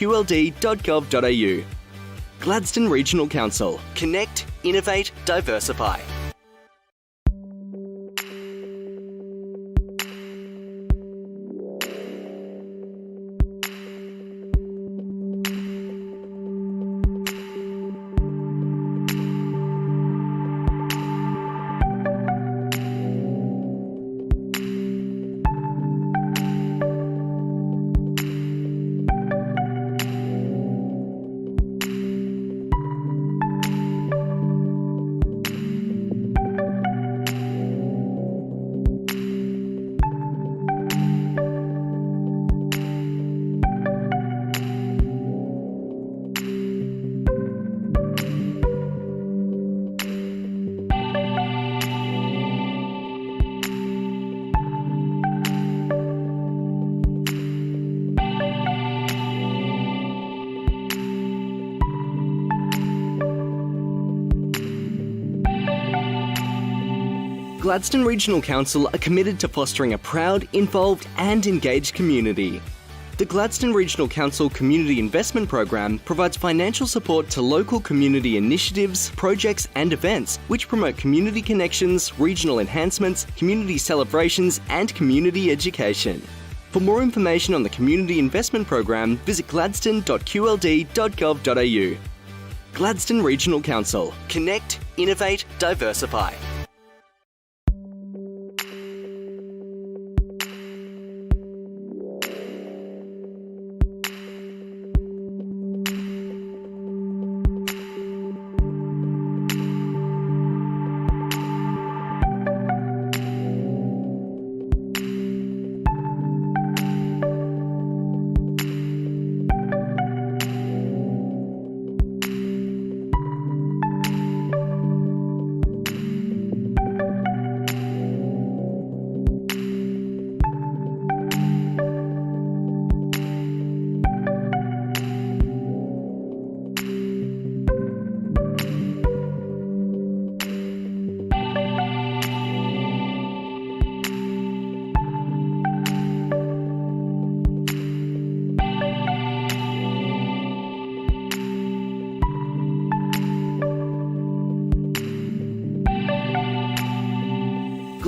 gladstone.qld.gov.au. Gladstone Regional Council. Connect, innovate, diversify. Gladstone Regional Council are committed to fostering a proud, involved and engaged community. The Gladstone Regional Council Community Investment Program provides financial support to local community initiatives, projects and events which promote community connections, regional enhancements, community celebrations and community education. For more information on the Community Investment Program, visit gladstone.qld.gov.au. Gladstone Regional Council. Connect, innovate, diversify.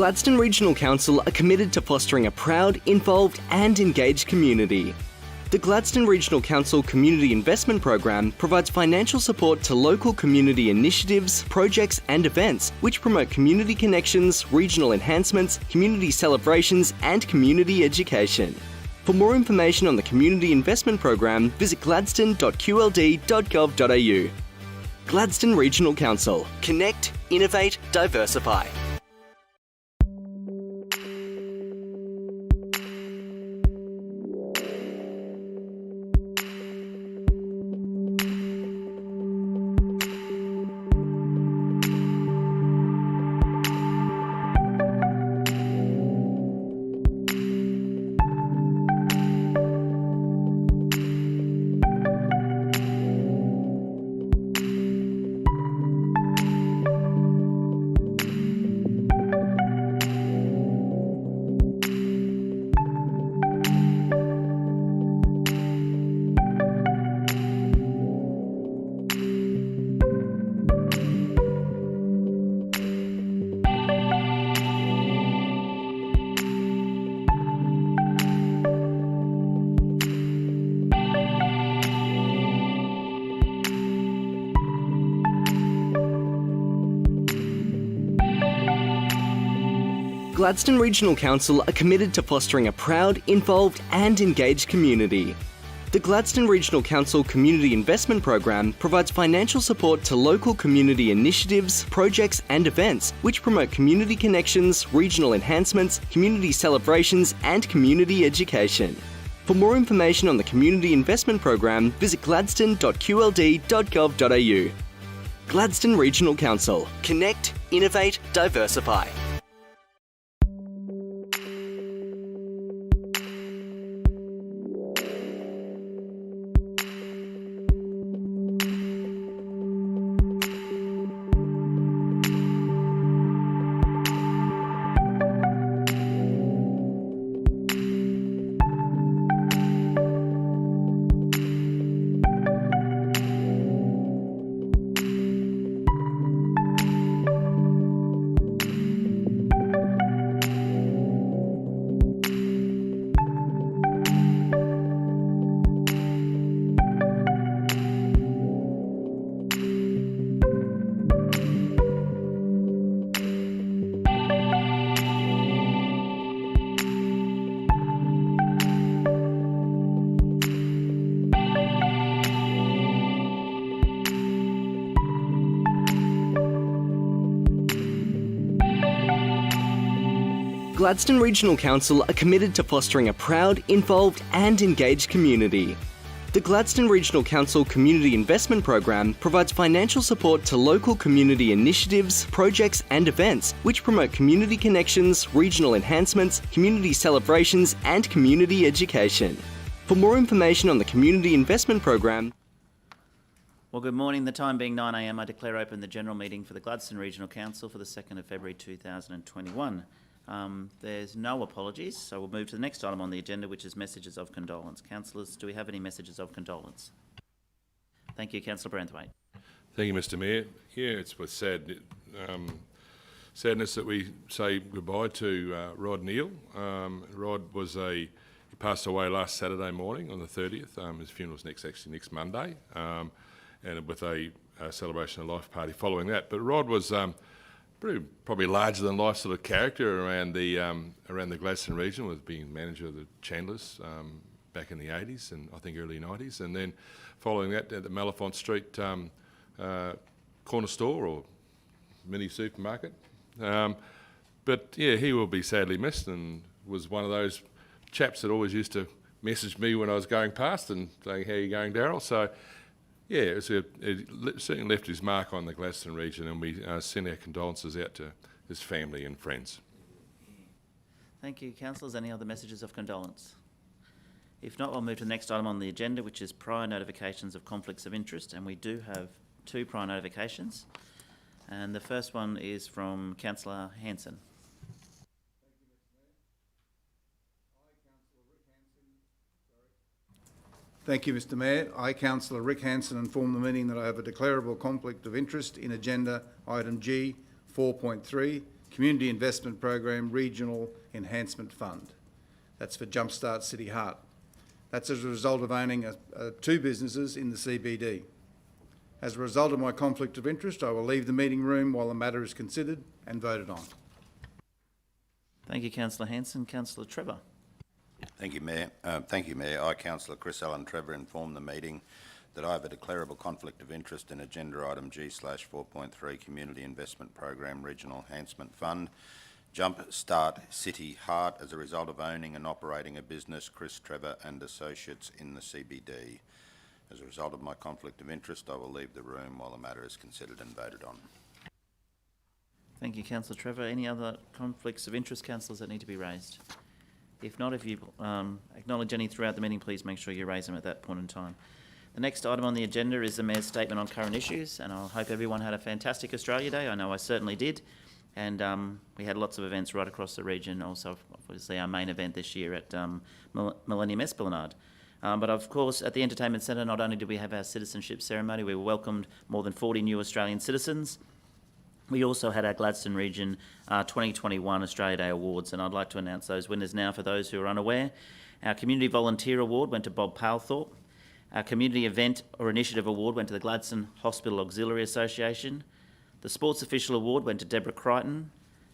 Gladstone Regional Council are committed to fostering a proud, involved and engaged community. The Gladstone Regional Council Community Investment Program provides financial support to local community initiatives, projects and events which promote community connections, regional enhancements, community celebrations and community education. For more information on the Community Investment Program, visit gladstone.qld.gov.au. Gladstone Regional Council. Connect, innovate, diversify. Gladstone Regional Council are committed to fostering a proud, involved and engaged community. The Gladstone Regional Council Community Investment Program provides financial support to local community initiatives, projects and events which promote community connections, regional enhancements, community celebrations and community education. For more information on the Community Investment Program, visit gladstone.qld.gov.au. Gladstone Regional Council. Connect, innovate, diversify. Gladstone Regional Council are committed to fostering a proud, involved and engaged community. The Gladstone Regional Council Community Investment Program provides financial support to local community initiatives, projects and events which promote community connections, regional enhancements, community celebrations and community education. For more information on the Community Investment Program... Well, good morning. The time being 9 a.m, I declare open the general meeting for the Gladstone Regional Council for the 2nd of February 2021. There's no apologies, so we'll move to the next item on the agenda, which is messages of condolence. Councillors, do we have any messages of condolence? Thank you, Councillor Branthwaite. Thank you, Mr Mayor. Yeah, it's with sadness that we say goodbye to Rod Neal. Rod he passed away last Saturday morning on the 30th. His funeral's next Monday, and with a celebration of life party following that. But Rod was probably larger than life sort of character around the Gladstone region, with being manager of the Chandlers back in the 80s and I think early 90s, and then following that at the Malafont Street corner store or mini supermarket. But yeah, he will be sadly missed, and was one of those chaps that always used to message me when I was going past and saying, "How are you going, Daryl?" So yeah, it certainly left his mark on the Gladstone region, and we send our condolences out to his family and friends. Thank you, councillors. Any other messages of condolence? If not, I'll move to the next item on the agenda, which is prior notifications of conflicts of interest, and we do have 2 prior notifications. And the first one is from Councillor Hanson. Thank you, Mr Mayor. I, Councillor Rick Hanson, inform the meeting that I have a declarable conflict of interest in agenda item G 4.3, Community Investment Program Regional Enhancement Fund. That's for Jumpstart City Heart. That's as a result of owning 2 businesses in the CBD. As a result of my conflict of interest, I will leave the meeting room while the matter is considered and voted on. Thank you, Councillor Hanson. Councillor Trevor. Thank you, Mayor. I, Councillor Chris Allen Trevor, inform the meeting that I have a declarable conflict of interest in agenda item G/4.3, Community Investment Program Regional Enhancement Fund, Jumpstart City Heart, as a result of owning and operating a business, Chris Trevor and Associates, in the CBD. As a result of my conflict of interest, I will leave the room while the matter is considered and voted on. Thank you, Councillor Trevor. Any other conflicts of interest, councillors, that need to be raised? If not, if you acknowledge any throughout the meeting, please make sure you raise them at that point in time. The next item on the agenda is the Mayor's statement on current issues, and I hope everyone had a fantastic Australia Day. I know I certainly did. And we had lots of events right across the region, also obviously our main event this year at Millennium Esplanade. But of course, at the Entertainment Centre, not only did we have our citizenship ceremony, we welcomed more than 40 new Australian citizens. We also had our Gladstone Region 2021 Australia Day Awards, and I'd like to announce those winners now for those who are unaware. Our Community Volunteer Award went to Bob Palethorpe. Our Community Event or Initiative Award went to the Gladstone Hospital Auxiliary Association. The Sports Official Award went to Deborah Crichton.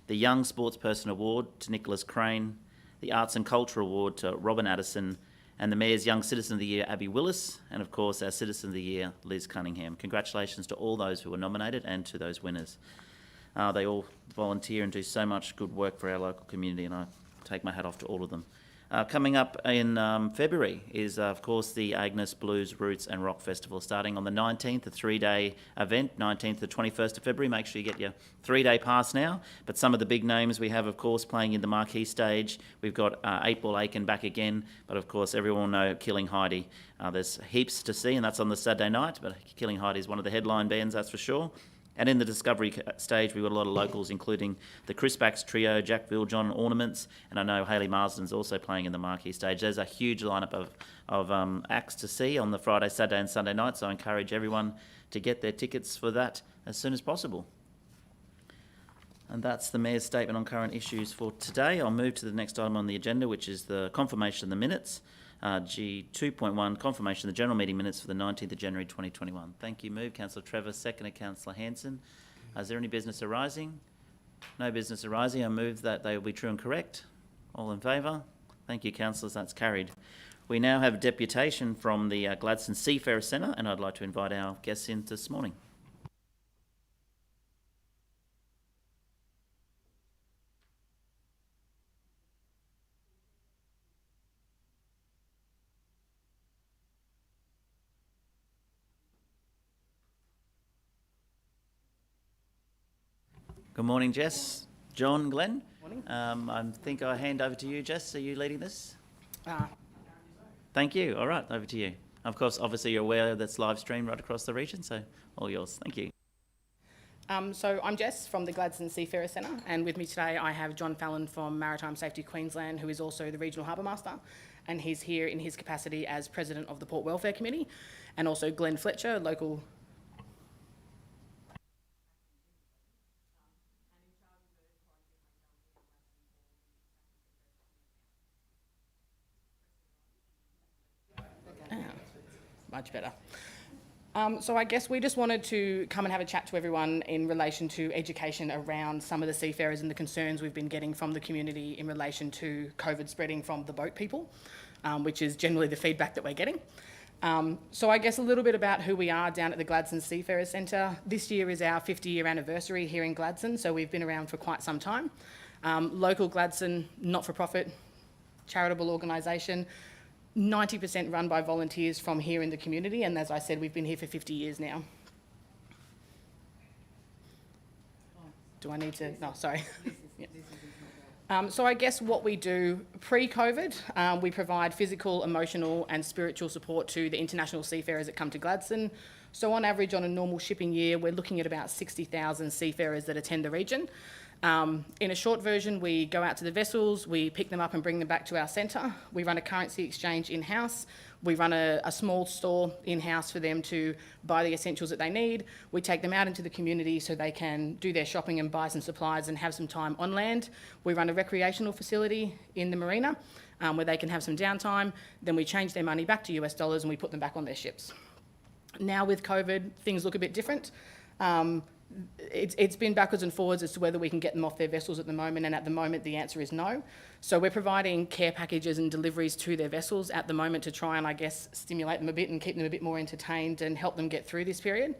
The Young Sportsperson Award to Nicholas Crane. The Arts and Culture Award to Robin Addison. And the Mayor's Young Citizen of the Year, Abby Willis. And of course, our Citizen of the Year, Liz Cunningham. Congratulations to all those who were nominated and to those winners. They all volunteer and do so much good work for our local community, and I take my hat off to all of them. Coming up in February is, of course, the Agnes Blues, Roots and Rock Festival, starting on the 19th, a 3-day event, 19th to 21st of February. Make sure you get your 3-day pass now. But some of the big names we have, of course, playing in the marquee stage. We've got 8 Ball Aiken back again, but of course, everyone will know Killing Heidi. There's heaps to see, and that's on the Saturday night, but Killing Heidi is one of the headline bands, that's for sure. And in the Discovery stage, we've got a lot of locals, including the Crispbacks Trio, Jack Viljohn and Ornaments, and I know Hayley Marsden's also playing in the marquee stage. There's a huge lineup of acts to see on the Friday, Saturday and Sunday night, so I encourage everyone to get their tickets for that as soon as possible. And that's the Mayor's statement on current issues for today. I'll move to the next item on the agenda, which is the confirmation of the minutes. G2.1, confirmation of the general meeting minutes for the 19th of January 2021. Thank you. Move, Councillor Trevor. Seconded, Councillor Hanson. Is there any business arising? No business arising. I move that they will be true and correct. All in favour? Thank you, councillors. That's carried. We now have a deputation from the Gladstone Seafarer Centre, and I'd like to invite our guests in this morning. Good morning, Jess. John, Glenn. Morning. I think I hand over to you, Jess. Are you leading this? Uh, Thank you. All right, over to you. Of course, obviously you're aware that's live streamed right across the region, so all yours. Thank you. so I'm Jess from the Gladstone Seafarer Centre, and with me today I have John Fallon from Maritime Safety Queensland, who is also the Regional Harbour Master, and he's here in his capacity as President of the Port Welfare Committee, and also Glenn Fletcher, local... Much better. So I guess we just wanted to come and have a chat to everyone in relation to education around some of the seafarers and the concerns we've been getting from the community in relation to COVID spreading from the boat people, which is generally the feedback that we're getting. So I guess a little bit about who we are down at the Gladstone Seafarers Centre. This year is our 50-year anniversary here in Gladstone, so we've been around for quite some time. Local Gladstone, not-for-profit, charitable organisation, 90% run by volunteers from here in the community, and as I said, we've been here for 50 years now. Do I need to? No, sorry. Yeah. So I guess what we do pre-COVID, we provide physical, emotional and spiritual support to the international seafarers that come to Gladstone. So on average, on a normal shipping year, we're looking at about 60,000 seafarers that attend the region. In a short version, we go out to the vessels, we pick them up and bring them back to our centre. We run a currency exchange in-house. We run a small store in-house for them to buy the essentials that they need. We take them out into the community so they can do their shopping and buy some supplies and have some time on land. We run a recreational facility in the marina where they can have some downtime. Then we change their money back to US dollars and we put them back on their ships. Now with COVID, things look a bit different. It's been backwards and forwards as to whether we can get them off their vessels at the moment, and at the moment the answer is no. So we're providing care packages and deliveries to their vessels at the moment to try and, I guess, stimulate them a bit and keep them a bit more entertained and help them get through this period.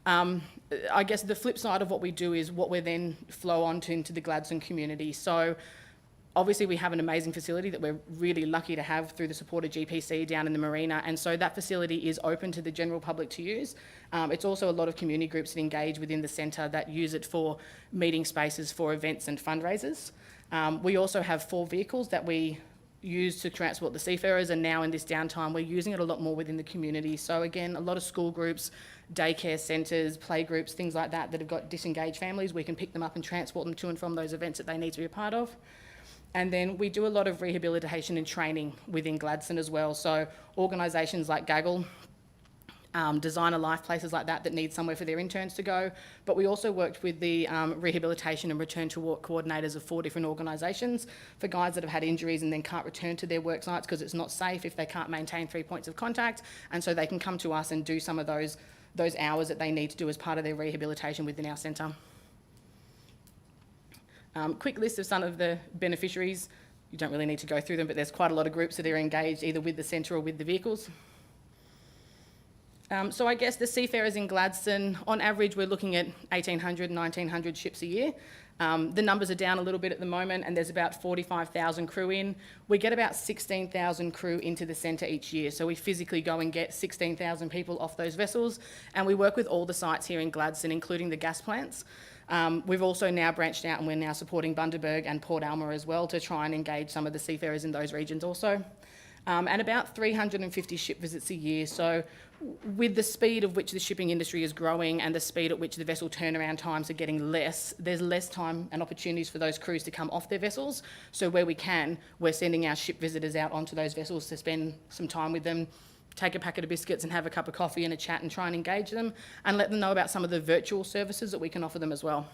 I guess the flip side of what we do is what we then flow on to into the Gladstone community. So obviously we have an amazing facility that we're really lucky to have through the support of GPC down in the marina, and so that facility is open to the general public to use. It's also a lot of community groups that engage within the centre that use it for meeting spaces for events and fundraisers. We also have 4 vehicles that we use to transport the seafarers, and now in this downtime we're using it a lot more within the community. So again, a lot of school groups, daycare centres, play groups, things like that that have got disengaged families, we can pick them up and transport them to and from those events that they need to be a part of. And then we do a lot of rehabilitation and training within Gladstone as well. So organisations like Gaggle, Designer Life, places like that need somewhere for their interns to go. But we also worked with the rehabilitation and return to work coordinators of 4 different organisations for guys that have had injuries and then can't return to their work sites because it's not safe if they can't maintain 3 points of contact. And so they can come to us and do some of those hours that they need to do as part of their rehabilitation within our centre. Quick list of some of the beneficiaries. You don't really need to go through them, but there's quite a lot of groups that are engaged either with the centre or with the vehicles. So I guess the seafarers in Gladstone, on average, we're looking at 1,800, 1,900 ships a year. The numbers are down a little bit at the moment, and there's about 45,000 crew in. We get about 16,000 crew into the centre each year, so we physically go and get 16,000 people off those vessels, and we work with all the sites here in Gladstone, including the gas plants. We've also now branched out and we're now supporting Bundaberg and Port Alma as well to try and engage some of the seafarers in those regions also. And about 350 ship visits a year. So with the speed of which the shipping industry is growing and the speed at which the vessel turnaround times are getting less, there's less time and opportunities for those crews to come off their vessels. So where we can, we're sending our ship visitors out onto those vessels to spend some time with them, take a packet of biscuits and have a cup of coffee and a chat and try and engage them and let them know about some of the virtual services that we can offer them as well.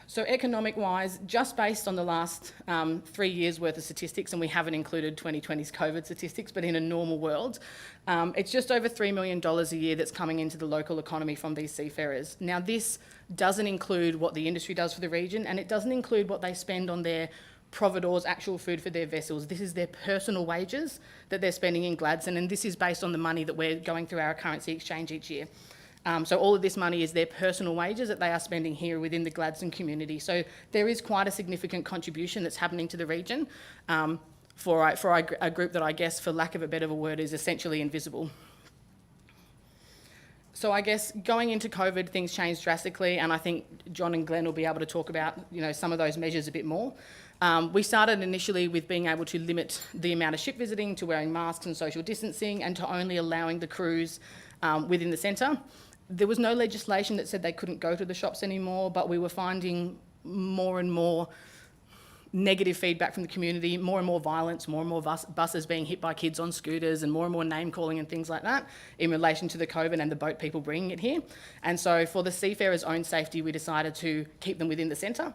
So economic-wise, just based on the last 3 years' worth of statistics, and we haven't included 2020's COVID statistics, but in a normal world, it's just over $3 million a year that's coming into the local economy from these seafarers. Now, this doesn't include what the industry does for the region, and it doesn't include what they spend on their providors' actual food for their vessels. This is their personal wages that they're spending in Gladstone, and this is based on the money that we're going through our currency exchange each year. So all of this money is their personal wages that they are spending here within the Gladstone community. So there is quite a significant contribution that's happening to the region for a group that I guess, for lack of a better word, is essentially invisible. So I guess going into COVID, things changed drastically, and I think John and Glenn will be able to talk about, some of those measures a bit more. We started initially with being able to limit the amount of ship visiting to wearing masks and social distancing, and to only allowing the crews within the centre. There was no legislation that said they couldn't go to the shops anymore, but we were finding more and more negative feedback from the community, more and more violence, more and more buses being hit by kids on scooters, and more name calling and things like that in relation to the COVID and the boat people bringing it here. And so for the seafarers' own safety, we decided to keep them within the centre.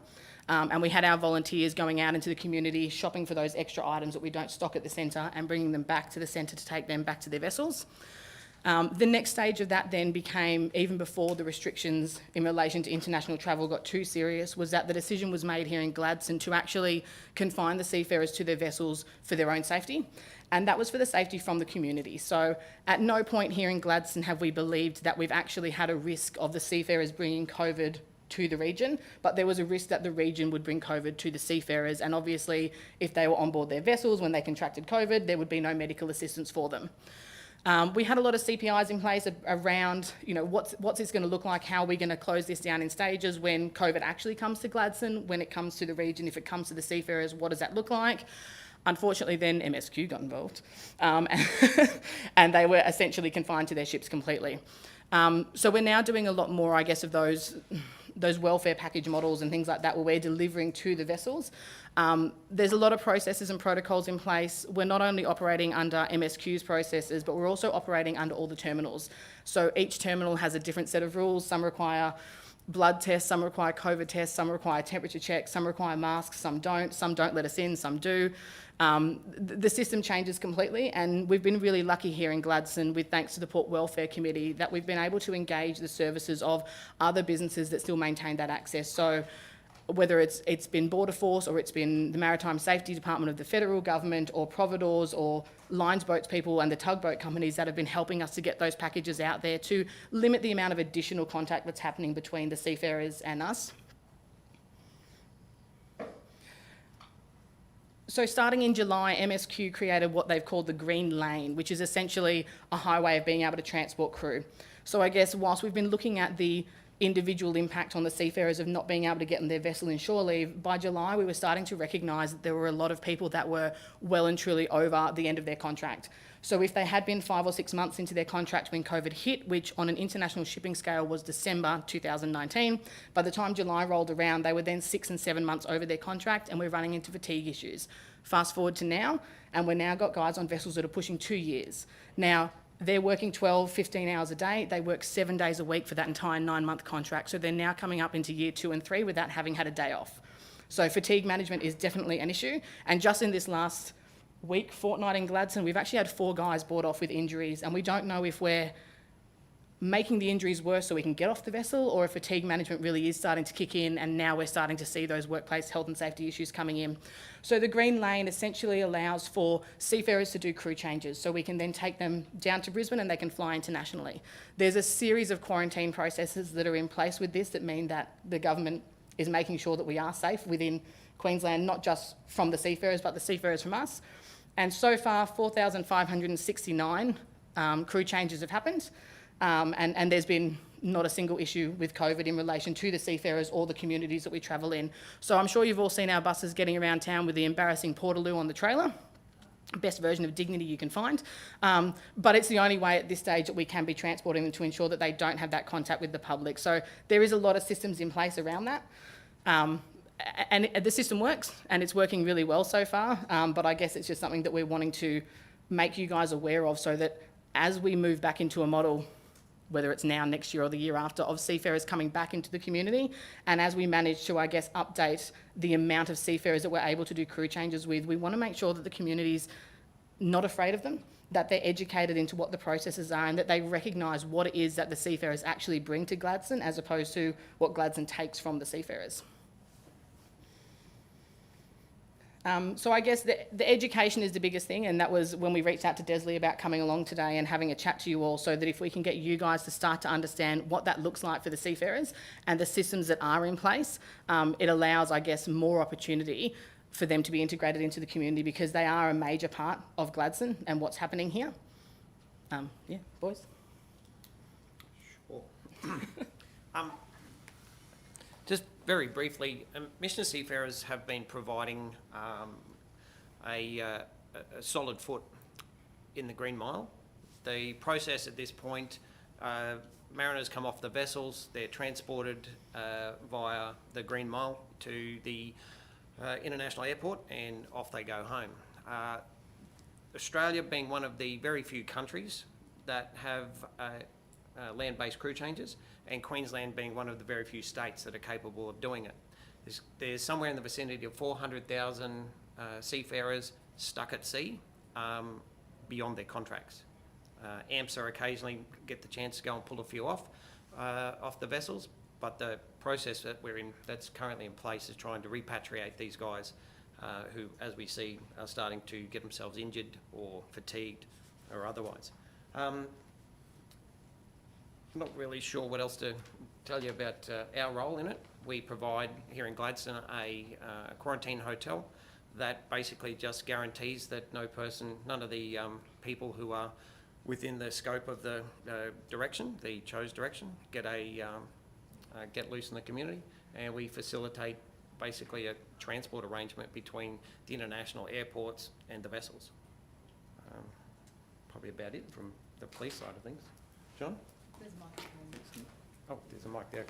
And we had our volunteers going out into the community, shopping for those extra items that we don't stock at the centre and bringing them back to the centre to take them back to their vessels. The next stage of that then became, even before the restrictions in relation to international travel got too serious, was that the decision was made here in Gladstone to actually confine the seafarers to their vessels for their own safety. And that was for the safety from the community. So at no point here in Gladstone have we believed that we've actually had a risk of the seafarers bringing COVID to the region, but there was a risk that the region would bring COVID to the seafarers. And obviously, if they were on board their vessels when they contracted COVID, there would be no medical assistance for them. We had a lot of CPIs in place around, what's this going to look like? How are we going to close this down in stages when COVID actually comes to Gladstone, when it comes to the region, if it comes to the seafarers, what does that look like? Unfortunately, then MSQ got involved, and they were essentially confined to their ships completely. So we're now doing a lot more, I guess, of those welfare package models and things like that, where we're delivering to the vessels. There's a lot of processes and protocols in place. We're not only operating under MSQ's processes, but we're also operating under all the terminals. So each terminal has a different set of rules. Some require blood tests, some require COVID tests, some require temperature checks, some require masks, some don't let us in, some do. The system changes completely, and we've been really lucky here in Gladstone, with thanks to the Port Welfare Committee, that we've been able to engage the services of other businesses that still maintain that access. So whether it's been Border Force, or it's been the Maritime Safety Department of the federal government, or Providors, or Lines Boats people and the tugboat companies that have been helping us to get those packages out there to limit the amount of additional contact that's happening between the seafarers and us. So starting in July, MSQ created what they've called the Green Lane, which is essentially a highway of being able to transport crew. So I guess whilst we've been looking at the individual impact on the seafarers of not being able to get on their vessel in shore leave, by July we were starting to recognise that there were a lot of people that were well and truly over the end of their contract. So if they had been 5 or 6 months into their contract when COVID hit, which on an international shipping scale was December 2019, by the time July rolled around, they were then 6 and 7 months over their contract, and we're running into fatigue issues. Fast forward to now, and we've now got guys on vessels that are pushing 2 years. Now, they're working 12, 15 hours a day. They work 7 days a week for that entire 9-month contract. So they're now coming up into year 2 and 3 without having had a day off. So fatigue management is definitely an issue. And just in this last fortnight in Gladstone, we've actually had 4 guys brought off with injuries, and we don't know if we're making the injuries worse so we can get off the vessel, or if fatigue management really is starting to kick in, and now we're starting to see those workplace health and safety issues coming in. So the Green Lane essentially allows for seafarers to do crew changes, so we can then take them down to Brisbane and they can fly internationally. There's a series of quarantine processes that are in place with this that mean that the government is making sure that we are safe within Queensland, not just from the seafarers, but the seafarers from us. And so far, 4,569 crew changes have happened. And there's been not a single issue with COVID in relation to the seafarers or the communities that we travel in. So I'm sure you've all seen our buses getting around town with the embarrassing portaloo on the trailer. Best version of dignity you can find. But it's the only way at this stage that we can be transporting them to ensure that they don't have that contact with the public. So there is a lot of systems in place around that. And the system works, and it's working really well so far. But I guess it's just something that we're wanting to make you guys aware of, so that as we move back into a model, whether it's now, next year, or the year after, of seafarers coming back into the community, and as we manage to, I guess, update the amount of seafarers that we're able to do crew changes with, we want to make sure that the community's not afraid of them, that they're educated into what the processes are, and that they recognise what it is that the seafarers actually bring to Gladstone, as opposed to what Gladstone takes from the seafarers. So I guess the education is the biggest thing, and that was when we reached out to Desley about coming along today and having a chat to you all, so that if we can get you guys to start to understand what that looks like for the seafarers and the systems that are in place, it allows, I guess, more opportunity for them to be integrated into the community, because they are a major part of Gladstone and what's happening here. Yeah, boys? Paul. Just very briefly, Mission Seafarers have been providing a solid foot in the Green Mile. The process at this point, mariners come off the vessels, they're transported via the Green Mile to the international airport, and off they go home. Australia being one of the very few countries that have land-based crew changes, and Queensland being one of the very few states that are capable of doing it. There's somewhere in the vicinity of 400,000 seafarers stuck at sea beyond their contracts. AMSA occasionally get the chance to go and pull a few off the vessels, but the process that that's currently in place is trying to repatriate these guys who, as we see, are starting to get themselves injured or fatigued or otherwise. I'm not really sure what else to tell you about our role in it. We provide here in Gladstone a quarantine hotel that basically just guarantees that none of the people who are within the scope of the direction, the chose direction, get loose in the community, and we facilitate basically a transport arrangement between the international airports and the vessels. Probably about it from the police side of things. John? There's a microphone. Oh, there's a mic there.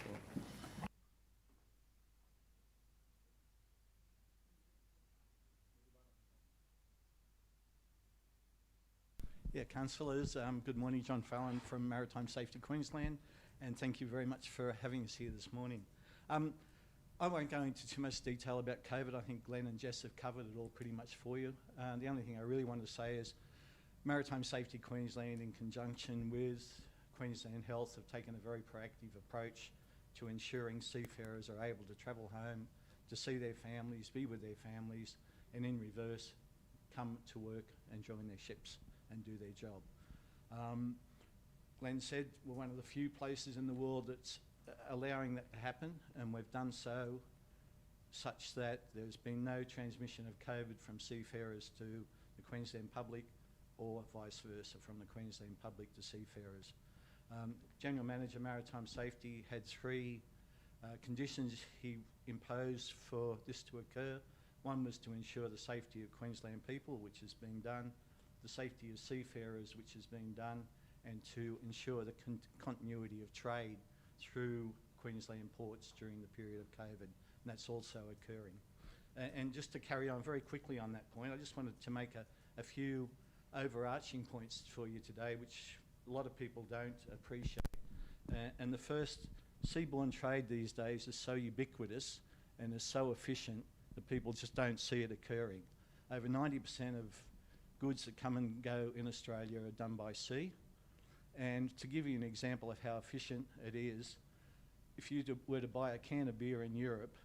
Yeah, councillors, good morning. John Fallon from Maritime Safety Queensland, and thank you very much for having us here this morning. I won't go into too much detail about COVID. I think Glenn and Jess have covered it all pretty much for you. The only thing I really want to say is Maritime Safety Queensland, in conjunction with Queensland Health, have taken a very proactive approach to ensuring seafarers are able to travel home, to see their families, be with their families, and in reverse, come to work and join their ships and do their job. Glenn said we're one of the few places in the world that's allowing that to happen, and we've done so such that there's been no transmission of COVID from seafarers to the Queensland public, or vice versa, from the Queensland public to seafarers. General Manager Maritime Safety had three conditions he imposed for this to occur. One was to ensure the safety of Queensland people, which has been done, the safety of seafarers, which has been done, and to ensure the continuity of trade through Queensland ports during the period of COVID, and that's also occurring. And just to carry on very quickly on that point, I just wanted to make a few overarching points for you today, which a lot of people don't appreciate. And the first, seaborne trade these days is so ubiquitous and is so efficient that people just don't see it occurring. Over 90% of goods that come and go in Australia are done by sea. And to give you an example of how efficient it is, if you were to buy a can of beer in Europe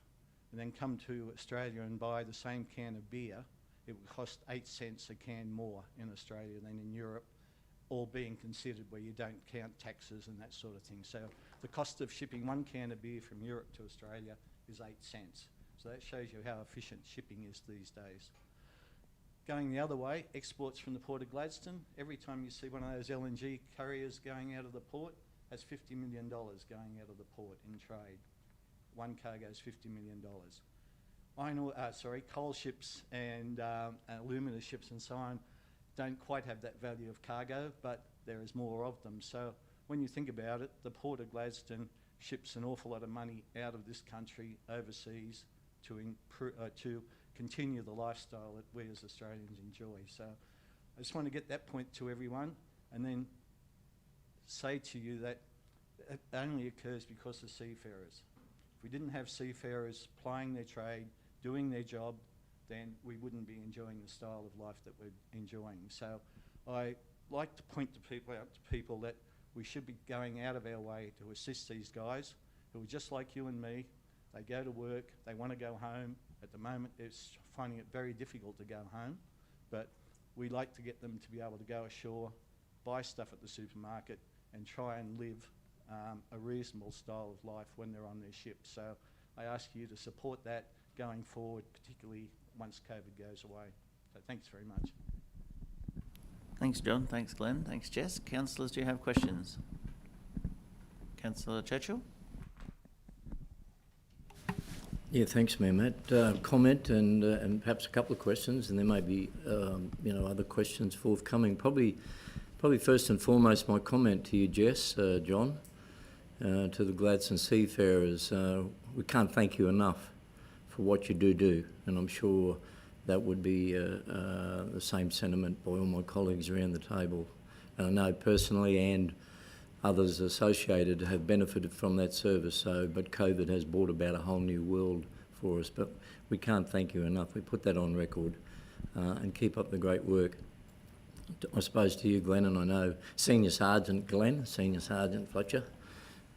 and then come to Australia and buy the same can of beer, it would cost 8 cents a can more in Australia than in Europe, all being considered where you don't count taxes and that sort of thing. So the cost of shipping one can of beer from Europe to Australia is 8 cents. So that shows you how efficient shipping is these days. Going the other way, exports from the Port of Gladstone. Every time you see one of those LNG carriers going out of the port, that's $50 million going out of the port in trade. One cargo is $50 million. Coal ships and alumina ships and so on don't quite have that value of cargo, but there is more of them. So when you think about it, the Port of Gladstone ships an awful lot of money out of this country overseas to continue the lifestyle that we as Australians enjoy. So I just want to get that point to everyone, and then say to you that it only occurs because of seafarers. If we didn't have seafarers plying their trade, doing their job, then we wouldn't be enjoying the style of life that we're enjoying. So I like to point to people that we should be going out of our way to assist these guys who are just like you and me. They go to work, they want to go home. At the moment, it's finding it very difficult to go home, but we like to get them to be able to go ashore, buy stuff at the supermarket, and try and live a reasonable style of life when they're on their ship. So I ask you to support that going forward, particularly once COVID goes away. So thanks very much. Thanks, John. Thanks, Glenn. Thanks, Jess. Councillors, do you have questions? Councillor Churchill. Yeah, thanks, Mayor Matt. Comment and perhaps a couple of questions, and there may be other questions forthcoming. Probably first and foremost, my comment to you, Jess, John, to the Gladstone Seafarers. We can't thank you enough for what you do, and I'm sure that would be the same sentiment by all my colleagues around the table. And I know personally and others associated have benefited from that service, but COVID has brought about a whole new world for us. But we can't thank you enough. We put that on record, and keep up the great work. I suppose to you, Glenn, and I know Senior Sergeant Glenn, Senior Sergeant Fletcher,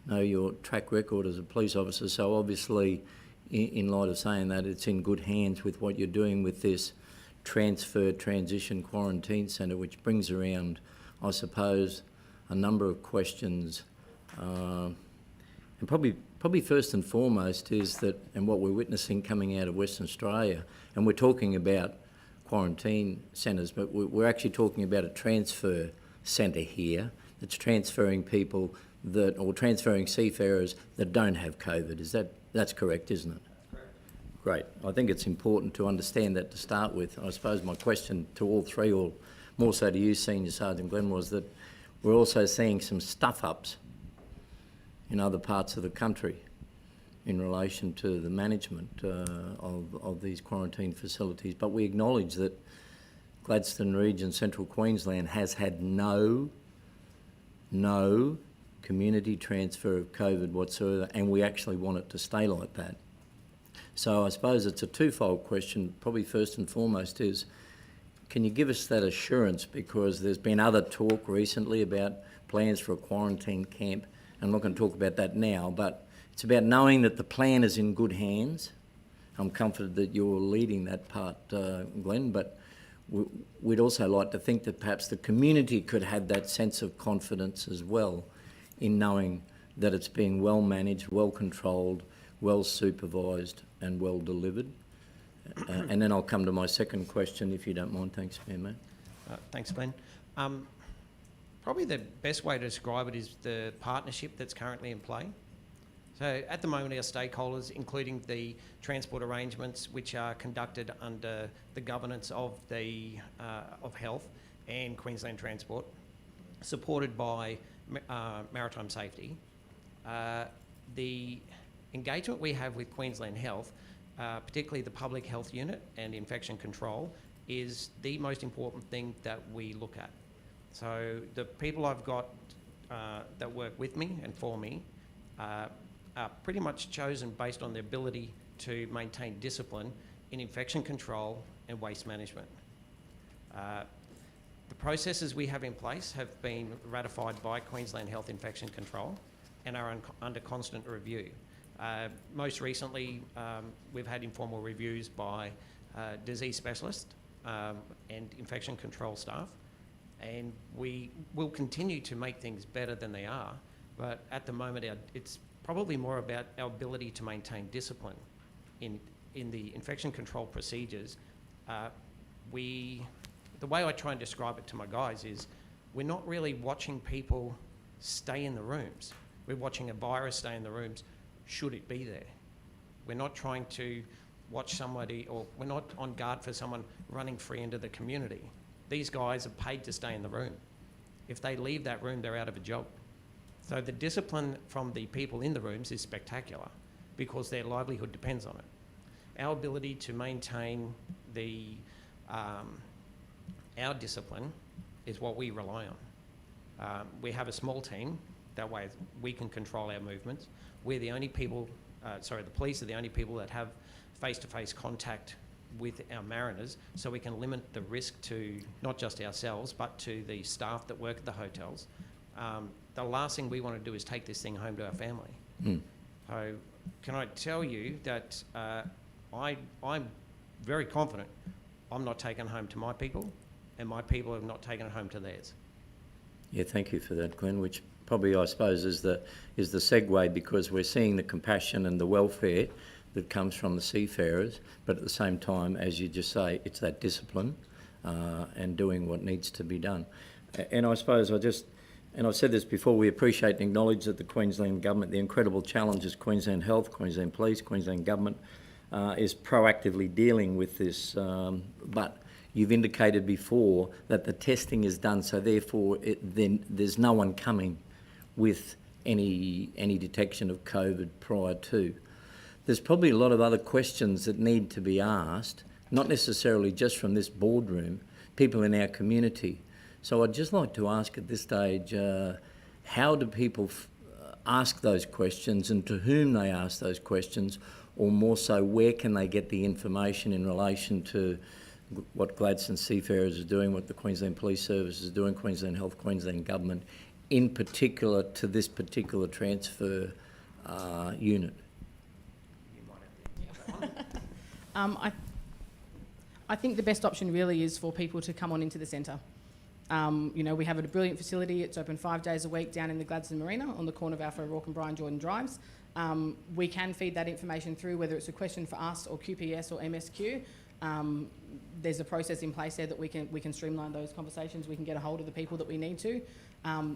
know your track record as a police officer, so obviously in light of saying that, it's in good hands with what you're doing with this transition quarantine centre, which brings around, I suppose, a number of questions. And probably first and foremost is that, and what we're witnessing coming out of Western Australia, and we're talking about quarantine centres, but we're actually talking about a transfer centre here that's transferring people or transferring seafarers that don't have COVID. That's correct, isn't it? Great. I think it's important to understand that to start with. I suppose my question to all three, or more so to you, Senior Sergeant Glenn, was that we're also seeing some stuff-ups in other parts of the country in relation to the management of these quarantine facilities. But we acknowledge that Gladstone region, Central Queensland, has had no community transfer of COVID whatsoever, and we actually want it to stay like that. So I suppose it's a twofold question. Probably first and foremost is, can you give us that assurance, because there's been other talk recently about plans for a quarantine camp. I'm not going to talk about that now, but it's about knowing that the plan is in good hands. I'm comforted that you're leading that part, Glenn, but we'd also like to think that perhaps the community could have that sense of confidence as well in knowing that it's being well managed, well controlled, well supervised and well delivered. And then I'll come to my second question, if you don't mind. Thanks, Mayor Matt. Thanks, Glenn. Probably the best way to describe it is the partnership that's currently in play. So at the moment, our stakeholders, including the transport arrangements, which are conducted under the governance of of Health and Queensland Transport, supported by Maritime Safety, the engagement we have with Queensland Health, particularly the Public Health Unit and Infection Control, is the most important thing that we look at. So the people I've got that work with me and for me are pretty much chosen based on their ability to maintain discipline in infection control and waste management. The processes we have in place have been ratified by Queensland Health Infection Control and are under constant review. Most recently, we've had informal reviews by disease specialists and infection control staff, and we will continue to make things better than they are, but at the moment it's probably more about our ability to maintain discipline in the infection control procedures. The way I try and describe it to my guys is, we're not really watching people stay in the rooms. We're watching a virus stay in the rooms, should it be there. We're not trying to watch somebody, or we're not on guard for someone running free into the community. These guys are paid to stay in the room. If they leave that room, they're out of a job. So the discipline from the people in the rooms is spectacular, because their livelihood depends on it. Our ability to maintain our discipline is what we rely on. We have a small team, that way we can control our movements. We're the only people, the police are the only people that have face-to-face contact with our mariners, so we can limit the risk to not just ourselves, but to the staff that work at the hotels. The last thing we want to do is take this thing home to our family. So can I tell you that I'm very confident I'm not taking it home to my people, and my people have not taken it home to theirs. Yeah, thank you for that, Glenn, which probably, I suppose, is the segue, because we're seeing the compassion and the welfare that comes from the seafarers, but at the same time, as you just say, it's that discipline and doing what needs to be done. And I suppose I just and I've said this before, we appreciate and acknowledge that the Queensland Government, the incredible challenges Queensland Health, Queensland Police, Queensland Government is proactively dealing with this, but you've indicated before that the testing is done, so therefore then there's no one coming with any detection of COVID prior to. There's probably a lot of other questions that need to be asked, not necessarily just from this boardroom, people in our community. So I'd just like to ask at this stage, how do people ask those questions and to whom they ask those questions, or more so, where can they get the information in relation to what Gladstone Seafarers is doing, what the Queensland Police Service is doing, Queensland Health, Queensland Government, in particular to this particular transfer unit? I think the best option really is for people to come on into the centre. You know, we have a brilliant facility. It's open 5 days a week down in the Gladstone Marina on the corner of Alfred Rourke and Brian Jordan Drives. We can feed that information through, whether it's a question for us or QPS or MSQ. There's a process in place there that we can streamline those conversations. We can get a hold of the people that we need to.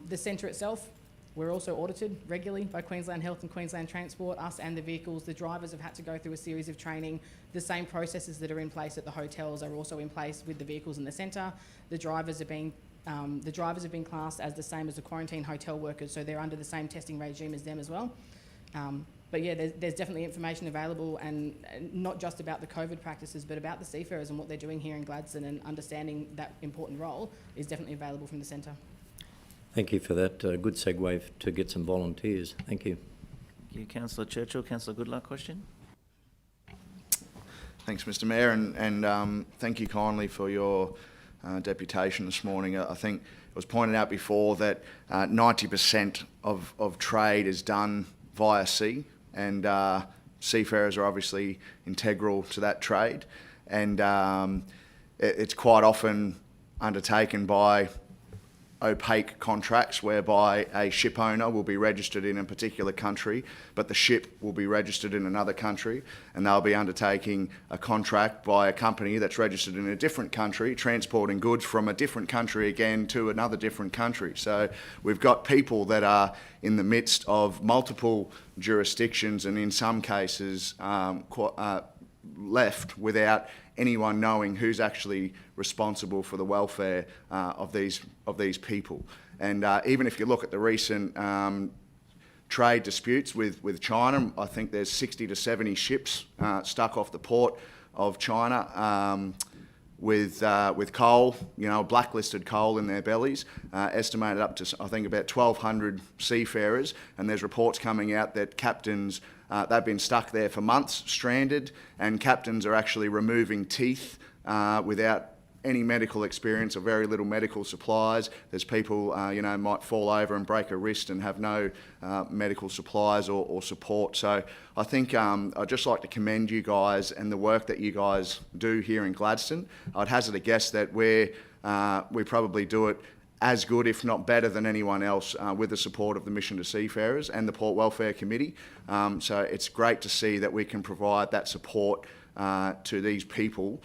The centre itself, we're also audited regularly by Queensland Health and Queensland Transport, us and the vehicles. The drivers have had to go through a series of training. The same processes that are in place at the hotels are also in place with the vehicles in the centre. The drivers have been classed as the same as the quarantine hotel workers, so they're under the same testing regime as them as well. But yeah, there's definitely information available, and not just about the COVID practices, but about the seafarers and what they're doing here in Gladstone, and understanding that important role is definitely available from the centre. Thank you for that. Good segue to get some volunteers. Thank you. Thank you, Councillor Churchill. Councillor Goodluck, question? Thanks, Mr Mayor, and thank you kindly for your deputation this morning. I think it was pointed out before that 90% of trade is done via sea, and seafarers are obviously integral to that trade, and it's quite often undertaken by opaque contracts whereby a ship owner will be registered in a particular country, but the ship will be registered in another country, and they'll be undertaking a contract by a company that's registered in a different country, transporting goods from a different country again to another different country. So we've got people that are in the midst of multiple jurisdictions, and in some cases left without anyone knowing who's actually responsible for the welfare of these people. And even if you look at the recent trade disputes with China, I think there's 60 to 70 ships stuck off the port of China with coal, you know, blacklisted coal in their bellies, estimated up to, I think, about 1,200 seafarers. And there's reports coming out that captains, they've been stuck there for months, stranded, and captains are actually removing teeth without any medical experience or very little medical supplies. There's people, you know, might fall over and break a wrist and have no medical supplies or support. So I think I'd just like to commend you guys and the work that you guys do here in Gladstone. I'd hazard a guess that we probably do it as good, if not better, than anyone else with the support of the Mission to Seafarers and the Port Welfare Committee. So it's great to see that we can provide that support to these people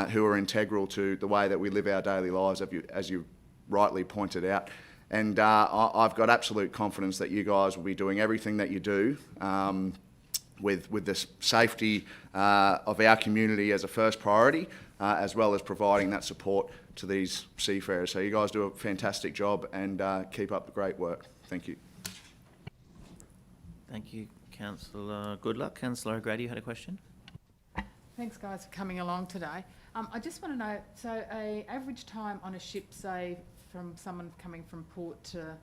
who are integral to the way that we live our daily lives, as you rightly pointed out. And I've got absolute confidence that you guys will be doing everything that you do with the safety of our community as a first priority, as well as providing that support to these seafarers. So you guys do a fantastic job, and keep up the great work. Thank you. Thank you, Councillor Goodluck. Councillor O'Grady, you had a question? Thanks, guys, for coming along today. I just want to know, so a average time on a ship, say, from someone coming from port to,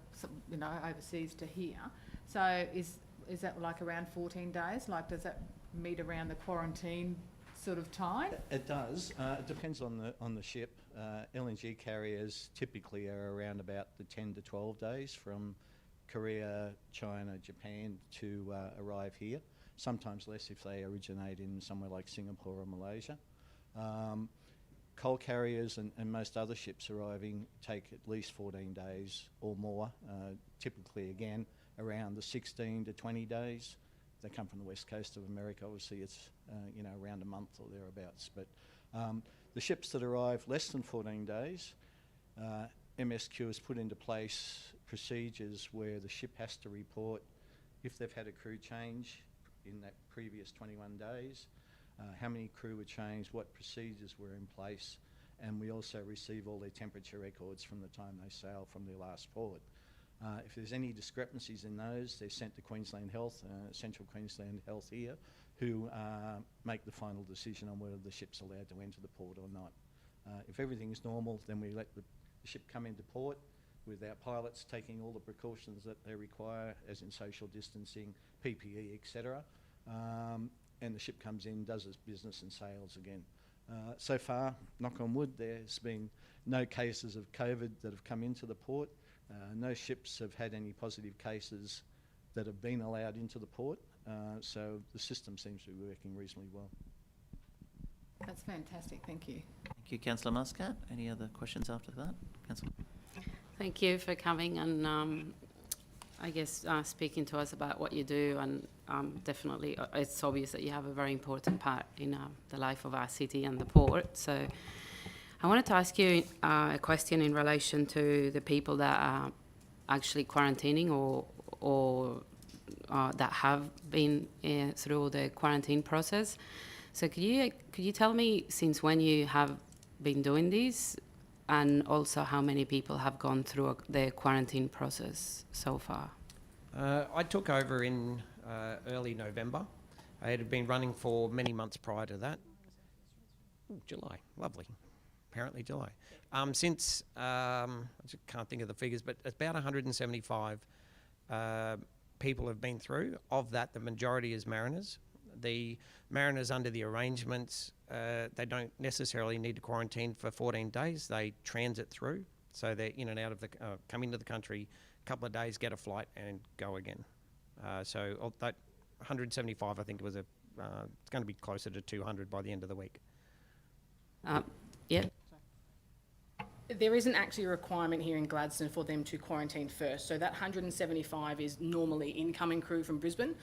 you know, overseas to here, so is that like around 14 days? Like, does that meet around the quarantine sort of time? It does. It depends on the ship. LNG carriers typically are around about the 10 to 12 days from Korea, China, Japan to arrive here. Sometimes less if they originate in somewhere like Singapore or Malaysia. Coal carriers and most other ships arriving take at least 14 days or more, typically again around the 16 to 20 days. They come from the west coast of America, obviously it's you know, around a month or thereabouts. But the ships that arrive less than 14 days, MSQ has put into place procedures where the ship has to report if they've had a crew change in that previous 21 days, how many crew were changed, what procedures were in place, and we also receive all their temperature records from the time they sail from their last port. If there's any discrepancies in those, they're sent to Queensland Health, Central Queensland Health here, who make the final decision on whether the ship's allowed to enter the port or not. If everything's normal, then we let the ship come into port with our pilots taking all the precautions that they require, as in social distancing, PPE, etc. And the ship comes in, does its business and sails again. So far, knock on wood, there's been no cases of COVID that have come into the port. No ships have had any positive cases that have been allowed into the port. So the system seems to be working reasonably well. That's fantastic, thank you. Thank you, Councillor Muscat. Any other questions after that? Councillor? Thank you for coming and I guess speaking to us about what you do, and definitely it's obvious that you have a very important part in the life of our city and the port. So I wanted to ask you a question in relation to the people that are actually quarantining or that have been through the quarantine process. So could you tell me since when you have been doing this, and also how many people have gone through the quarantine process so far? I took over in early November. I had been running for many months prior to that. Ooh, July, lovely. Apparently July. Since, I just can't think of the figures, but about 175 people have been through. Of that, the majority is mariners. The mariners under the arrangements, they don't necessarily need to quarantine for 14 days. They transit through. So they're in and out of the, come into the country, a couple of days, get a flight and go again. So of that 175, I think it was it's going to be closer to 200 by the end of the week. Yeah. There isn't actually a requirement here in Gladstone for them to quarantine first. So that 175 is normally incoming crew from Brisbane,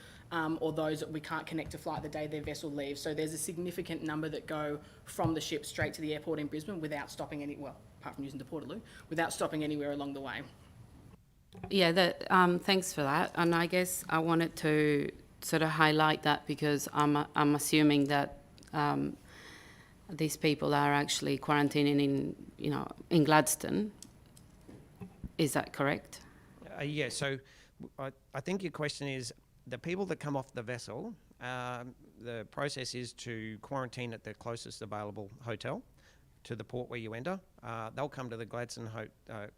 or those that we can't connect to flight the day their vessel leaves. So there's a significant number that go from the ship straight to the airport in Brisbane without stopping apart from using the Portaloo, without stopping anywhere along the way. Yeah, thanks for that. And I guess I wanted to sort of highlight that because I'm assuming that these people are actually quarantining in Gladstone. Is that correct? Yeah, so I think your question is the people that come off the vessel, the process is to quarantine at the closest available hotel to the port where you enter. They'll come to the Gladstone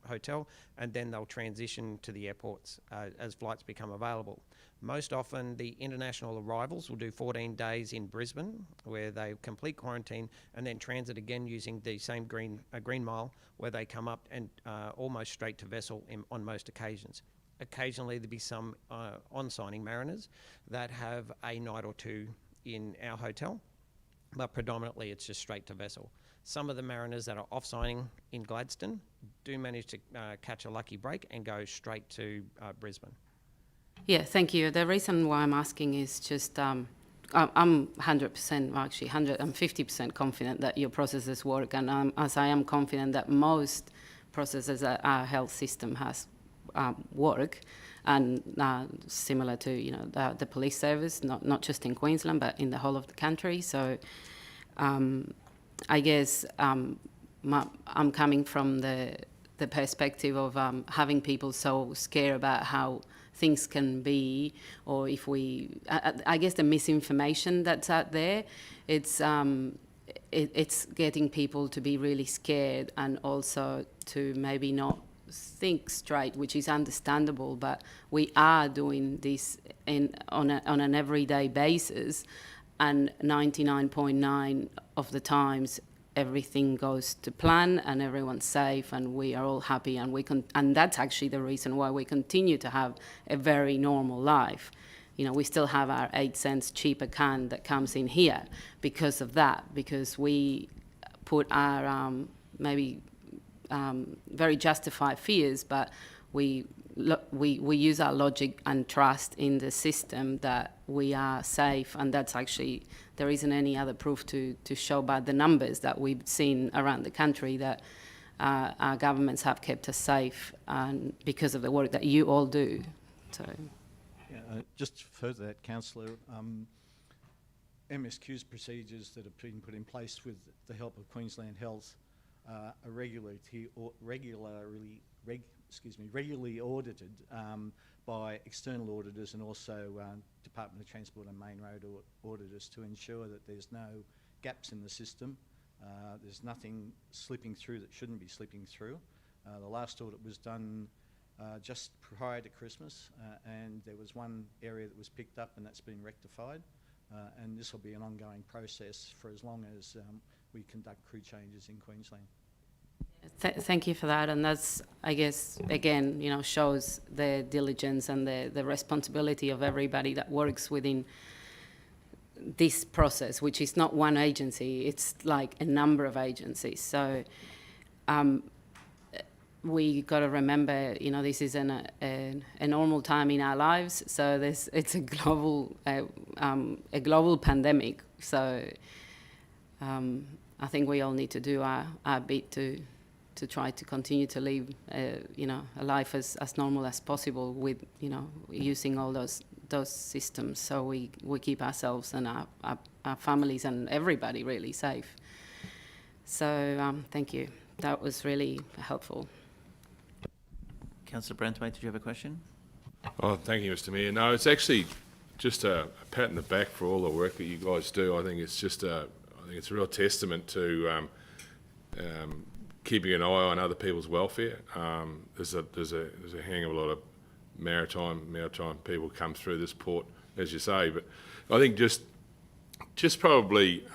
hotel and then they'll transition to the airports as flights become available. Most often the international arrivals will do 14 days in Brisbane where they complete quarantine and then transit again using the same green mile where they come up and almost straight to vessel on most occasions. Occasionally there'll be some on-signing mariners that have a night or two in our hotel, but predominantly it's just straight to vessel. Some of the mariners that are off-signing in Gladstone do manage to catch a lucky break and go straight to Brisbane. Yeah, thank you. The reason why I'm asking is just I'm 100%, actually 150% confident that your processes work, and as I am confident that most processes that our health system has work, and similar to the police service, not just in Queensland but in the whole of the country. So I guess I'm coming from the perspective of having people so scared about how things can be, or if I guess the misinformation that's out there, it's getting people to be really scared and also to maybe not think straight, which is understandable, but we are doing this on an everyday basis, and 99.9 of the times everything goes to plan and everyone's safe and we are all happy, and that's actually the reason why we continue to have a very normal life. We still have our 8 cents cheaper can that comes in here because of that, because we put our maybe very justified fears, but we use our logic and trust in the system that we are safe, and that's actually, there isn't any other proof to show by the numbers that we've seen around the country that our governments have kept us safe, and because of the work that you all do. So, Yeah, just further that, Councillor, MSQ's procedures that have been put in place with the help of Queensland Health are regularly audited by external auditors and also Department of Transport and Main Road auditors to ensure that there's no gaps in the system. There's nothing slipping through that shouldn't be slipping through. The last audit was done just prior to Christmas, and there was one area that was picked up and that's been rectified. And this will be an ongoing process for as long as we conduct crew changes in Queensland. Thank you for that, and that's, I guess, again, you know, shows the diligence and the responsibility of everybody that works within this process, which is not one agency, it's like a number of agencies. So we got to remember, you know, this is a normal time in our lives, so it's a global pandemic. So I think we all need to do our bit to try to continue to live, you know, a life as normal as possible with, you know, using all those systems, so we keep ourselves and our families and everybody really safe. So thank you. That was really helpful. Councillor Branthwaite, did you have a question? Oh, thank you, Mr. Mayor. No, it's actually just a pat in the back for all the work that you guys do. I think it's just I think it's a real testament to keeping an eye on other people's welfare. There's a hang of a lot of maritime people come through this port, as you say. But I think just probably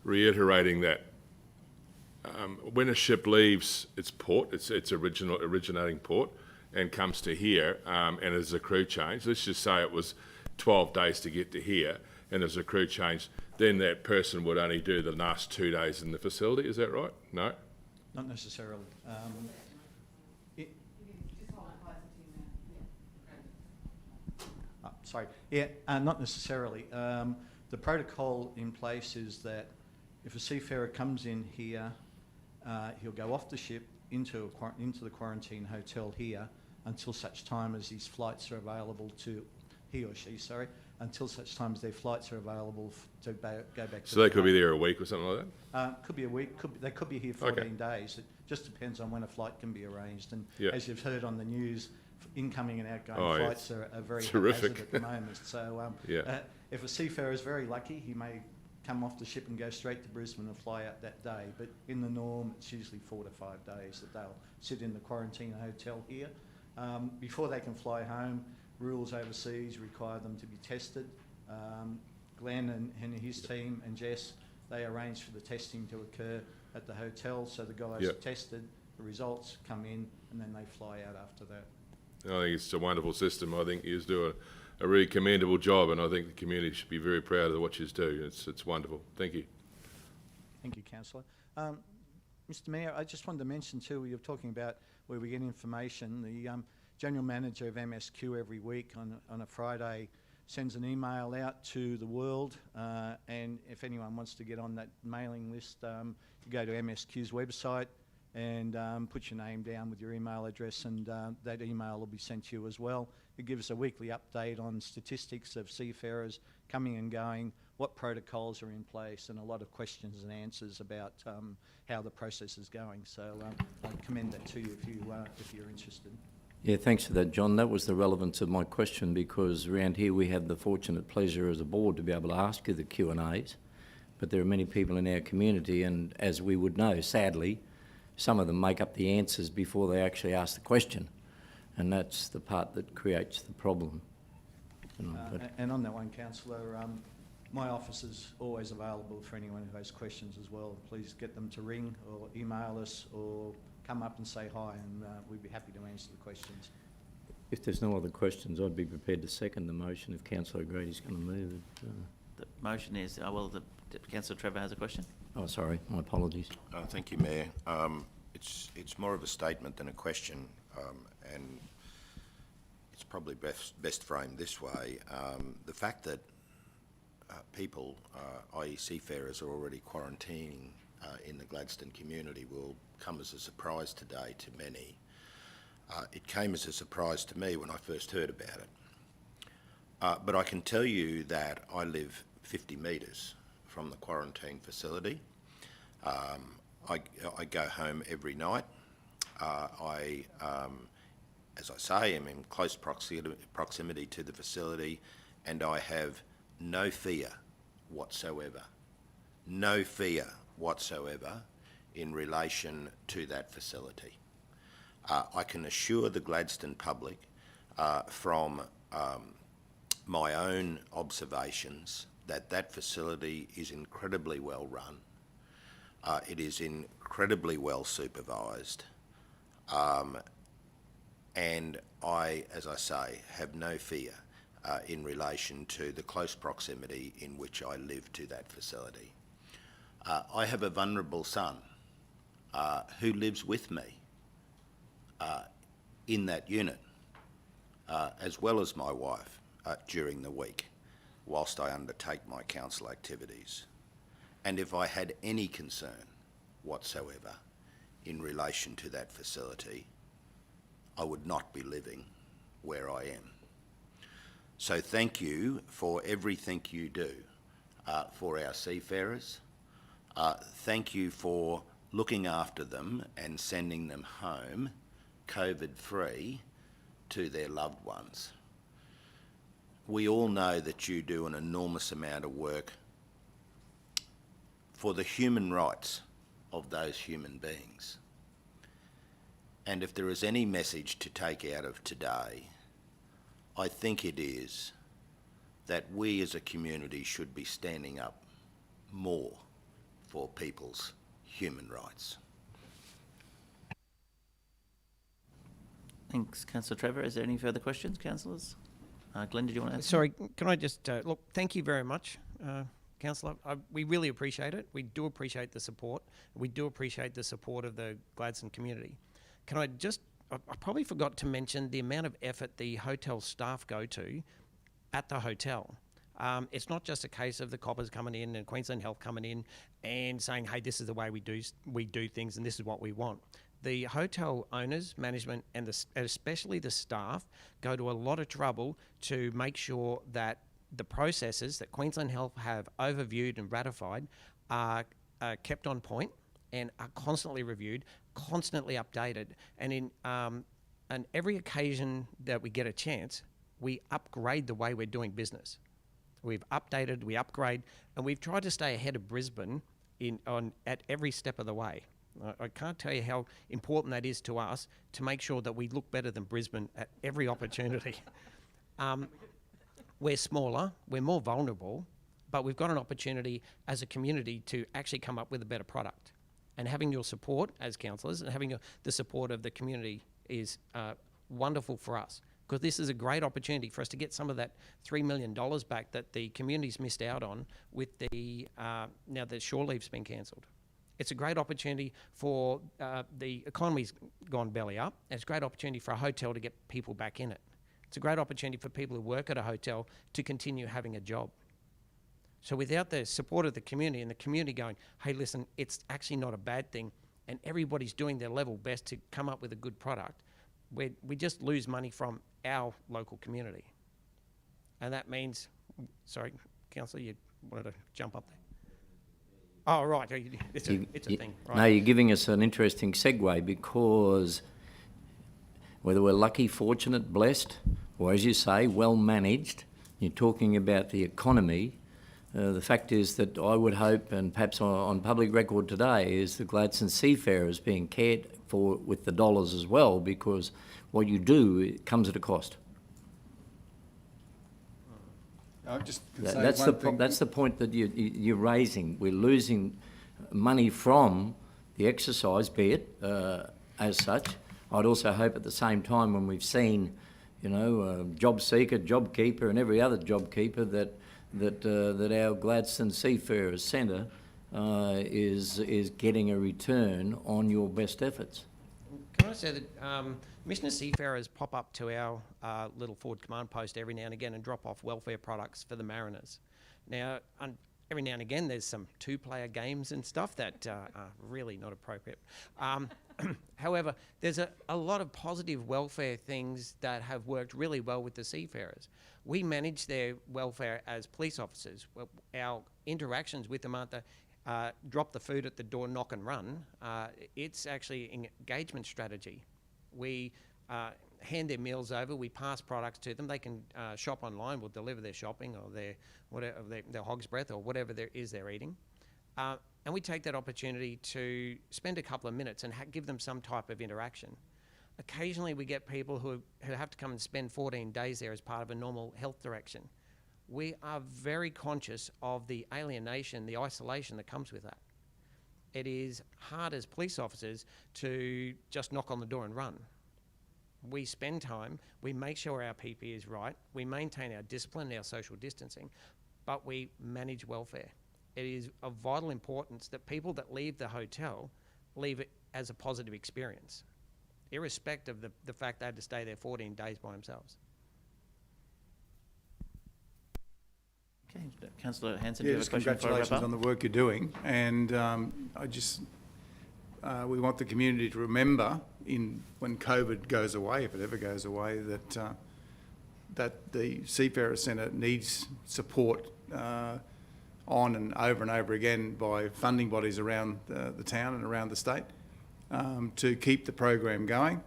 reiterating that when a ship leaves its port, its originating port, and comes to here, and there's a crew change. Let's just say it was 12 days to get to here, and there's a crew change. Then that person would only do the last 2 days in the facility. Is that right? No. Not necessarily. Not necessarily. The protocol in place is that if a seafarer comes in here, he'll go off the ship into the quarantine hotel here until such time as his flights are available to, he or she, sorry, until such time as their flights are available to go back to. So they could be there a week or something like that? Could be a week. They could be here 14 days. It just depends on when a flight can be arranged. And as you've heard on the news, incoming and outgoing flights are very haphazard at the moment. So if a seafarer is very lucky, he may come off the ship and go straight to Brisbane and fly out that day. But in the norm, it's usually 4 to 5 days that they'll sit in the quarantine hotel here. Before they can fly home, rules overseas require them to be tested. Glenn and his team and Jess, they arrange for the testing to occur at the hotel, so the guys are tested, the results come in, and then they fly out after that. I think it's a wonderful system. I think you do a really commendable job, and I think the community should be very proud of what you do. It's wonderful. Thank you. Thank you, Councillor. Mr. Mayor, I just wanted to mention too, you're talking about where we get information. The General Manager of MSQ every week on a Friday sends an email out to the world, and if anyone wants to get on that mailing list, you go to MSQ's website and put your name down with your email address, and that email will be sent to you as well. It gives a weekly update on statistics of seafarers coming and going, what protocols are in place, and a lot of questions and answers about how the process is going. So I commend that to you if you're interested. Yeah, thanks for that, John. That was the relevance of my question, because around here we have the fortunate pleasure as a board to be able to ask you the Q&As, but there are many people in our community, and as we would know, sadly, some of them make up the answers before they actually ask the question, and that's the part that creates the problem. And on that one, Councillor, my office is always available for anyone who has questions as well. Please get them to ring or email us or come up and say hi, and we'd be happy to answer the questions. If there's no other questions, I'd be prepared to second the motion if Councillor O'Grady's going to move it. The motion is, Councillor Trevor has a question. Oh, sorry, my apologies. Thank you, Mayor. It's more of a statement than a question, and it's probably best framed this way. The fact that people, i.e. seafarers, are already quarantining in the Gladstone community will come as a surprise today to many. It came as a surprise to me when I first heard about it. But I can tell you that I live 50 metres from the quarantine facility. I go home every night. As I say, am in close proximity to the facility, and I have no fear whatsoever in relation to that facility. I can assure the Gladstone public from my own observations that that facility is incredibly well run. It is incredibly well supervised. And I, as I say, have no fear in relation to the close proximity in which I live to that facility. I have a vulnerable son who lives with me in that unit, as well as my wife during the week, whilst I undertake my council activities. And if I had any concern whatsoever in relation to that facility, I would not be living where I am. So thank you for everything you do for our seafarers. Thank you for looking after them and sending them home COVID-free to their loved ones. We all know that you do an enormous amount of work for the human rights of those human beings. And if there is any message to take out of today, I think it is that we as a community should be standing up more for people's human rights. Thanks, Councillor Trevor. Is there any further questions, councillors? Glenn, did you want to answer? Sorry, can I just, look, thank you very much, Councillor. We really appreciate it. We do appreciate the support. We do appreciate the support of the Gladstone community. Can I just, I probably forgot to mention the amount of effort the hotel staff go to at the hotel. It's not just a case of the coppers coming in and Queensland Health coming in and saying, hey, this is the way we do things and this is what we want. The hotel owners, management, and especially the staff go to a lot of trouble to make sure that the processes that Queensland Health have overviewed and ratified are kept on point and are constantly reviewed, constantly updated. And in on every occasion that we get a chance, we upgrade the way we're doing business. We've updated, we upgrade, and we've tried to stay ahead of Brisbane at every step of the way. I can't tell you how important that is to us to make sure that we look better than Brisbane at every opportunity. We're smaller, we're more vulnerable, but we've got an opportunity as a community to actually come up with a better product. And having your support as councillors and having the support of the community is wonderful for us, because this is a great opportunity for us to get some of that $3 million back that the community's missed out on with the now that shore leave's been cancelled. It's a great opportunity for the economy's gone belly up. And it's a great opportunity for a hotel to get people back in it. It's a great opportunity for people who work at a hotel to continue having a job. So without the support of the community and the community going, hey, listen, it's actually not a bad thing, and everybody's doing their level best to come up with a good product, we just lose money from our local community. And that means, sorry, Councillor, you wanted to jump up there? Oh, right, it's a thing. Right. No, you're giving us an interesting segue, because whether we're lucky, fortunate, blessed, or as you say, well managed, you're talking about the economy. The fact is that I would hope, and perhaps on public record today, is the Gladstone Seafarers being cared for with the dollars as well, because what you do, it comes at a cost. That's the point that you're raising. We're losing money from the exercise, be it as such. I'd also hope at the same time, when we've seen, job seeker, job keeper, and every other job keeper, that our Gladstone Seafarers Centre is getting a return on your best efforts. Can I say that Commissioner Seafarers pop up to our little forward command post every now and again and drop off welfare products for the mariners. Now, every now and again there's some two-player games and stuff that are really not appropriate. However, there's a lot of positive welfare things that have worked really well with the Seafarers. We manage their welfare as police officers. Well, our interactions with them aren't the drop the food at the door, knock and run. It's actually an engagement strategy. We hand their meals over, we pass products to them. They can shop online, we'll deliver their shopping or their hog's breath or whatever there is they're eating. And we take that opportunity to spend a couple of minutes and give them some type of interaction. Occasionally we get people who have to come and spend 14 days there as part of a normal health direction. We are very conscious of the alienation, the isolation that comes with that. It is hard as police officers to just knock on the door and run. We spend time, we make sure our PPE is right, we maintain our discipline, our social distancing, but we manage welfare. It is of vital importance that people that leave the hotel leave it as a positive experience, irrespective of the fact they had to stay there 14 days by themselves. Okay, Councillor Hanson, do you have a question for a congratulations on the work you're doing, and we want the community to remember when COVID goes away, if it ever goes away, that the Seafarer Centre needs support on and over again by funding bodies around the town and around the state to keep the program going,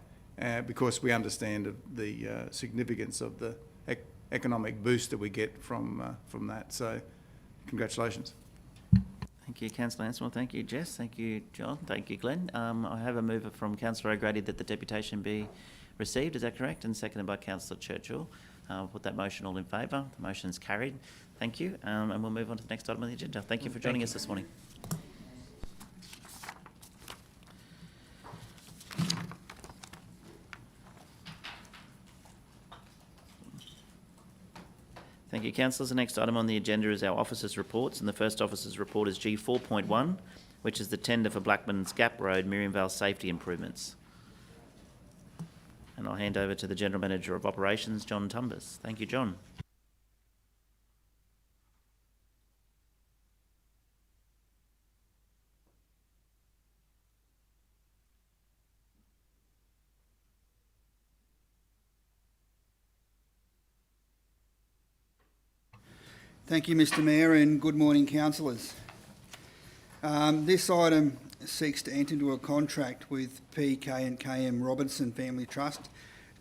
because we understand the significance of the economic boost that we get from that. So, congratulations. Thank you, Councillor Hanson. Thank you, Jess. Thank you, John. Thank you, Glenn. I have a mover from Councillor O'Grady that the deputation be received. Is that correct? And seconded by Councillor Churchill. I'll put that motion all in favour. The motion's carried. Thank you. And we'll move on to the next item on the agenda. Thank you for joining us this morning. Thank you, councillors. The next item on the agenda is our officers' reports, and the first officers' report is G4.1, which is the tender for Blackman's Gap Road, Miriam Vale safety improvements. And I'll hand over to the General Manager of Operations, John Tumbers. Thank you, John. Thank you, Mr Mayor, and good morning, councillors. This item seeks to enter into a contract with PK and KM Robertson Family Trust,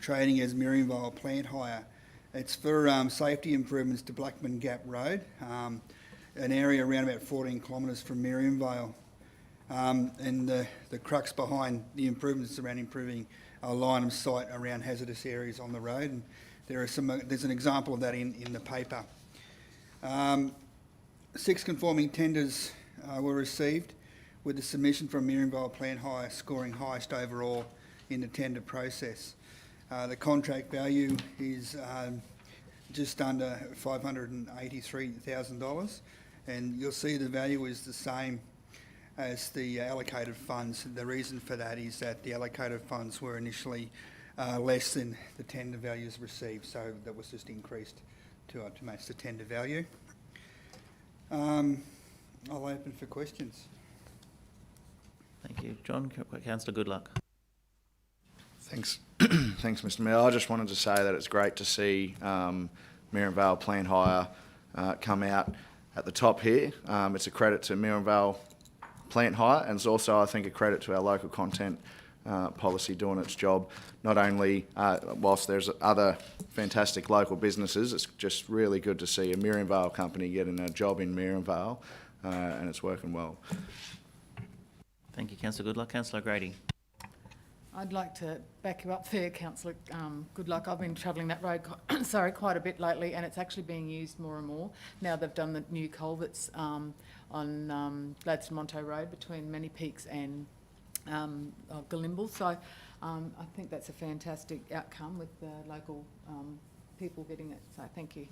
trading as Miriam Vale Plant Hire. It's for safety improvements to Blackman Gap Road, an area around about 14 kilometres from Miriam Vale. And the crux behind the improvements is around improving a line of sight around hazardous areas on the road. And there's an example of that in the paper. 6 conforming tenders were received, with the submission from Miriam Vale Plant Hire scoring highest overall in the tender process. The contract value is just under $583,000, and you'll see the value is the same as the allocated funds. The reason for that is that the allocated funds were initially less than the tender values received, so that was just increased to match the tender value. I'll open for questions. Thank you, John. Councillor, good luck. Thanks. Thanks, Mr Mayor. I just wanted to say that it's great to see Miriam Vale Plant Hire come out at the top here. It's a credit to Miriam Vale Plant Hire, and it's also, I think, a credit to our local content policy doing its job. Not only whilst there's other fantastic local businesses, it's just really good to see a Miriam Vale company getting a job in Miriam Vale, and it's working well. Thank you, Councillor Goodluck. Councillor O'Grady. I'd like to back you up there, Councillor Goodluck. I've been travelling that road quite a bit lately, and it's actually being used more and more. Now they've done the new culverts on Gladstone Monto Road between Many Peaks and Galimble. So I think that's a fantastic outcome with the local people getting it. So thank you.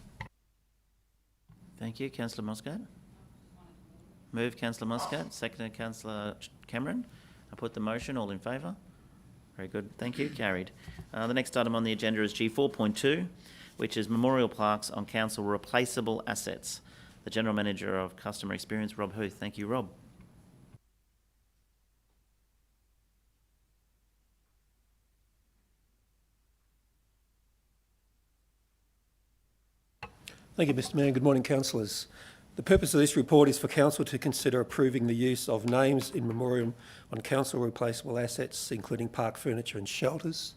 Thank you. Councillor Muscat. Move Councillor Muscat. Seconded Councillor Cameron. I put the motion. All in favour? Very good. Thank you. Carried. The next item on the agenda is G4.2, which is memorial plaques on council replaceable assets. the General Manager of Customer Experience, Rob Huth. Thank you, Rob. Thank you, Mr Mayor. Good morning, councillors. The purpose of this report is for Council to consider approving the use of names in memoriam on council replaceable assets, including park furniture and shelters.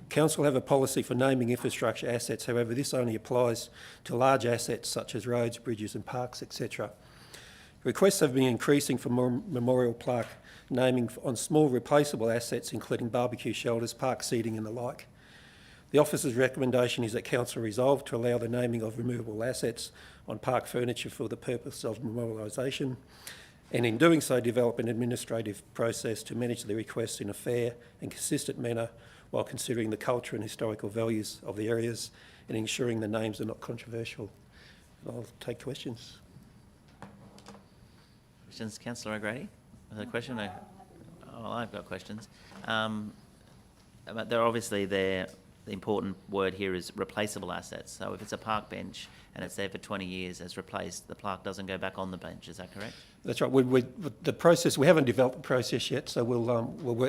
Council have a policy for naming infrastructure assets, however this only applies to large assets such as roads, bridges and parks, etc. Requests have been increasing for more memorial plaque naming on small replaceable assets, including barbecue shelters, park seating and the like. The officer's recommendation is that Council resolve to allow the naming of removable assets on park furniture for the purpose of memorialisation, and in doing so develop an administrative process to manage the requests in a fair and consistent manner while considering the culture and historical values of the areas and ensuring the names are not controversial. I'll take questions. Questions, Councillor O'Grady? Was there a question? Oh, I've got questions. But they're obviously there. The important word here is replaceable assets. So if it's a park bench and it's there for 20 years as replaced, the plaque doesn't go back on the bench. Is that correct? That's right. The process, we haven't developed the process yet, so we'll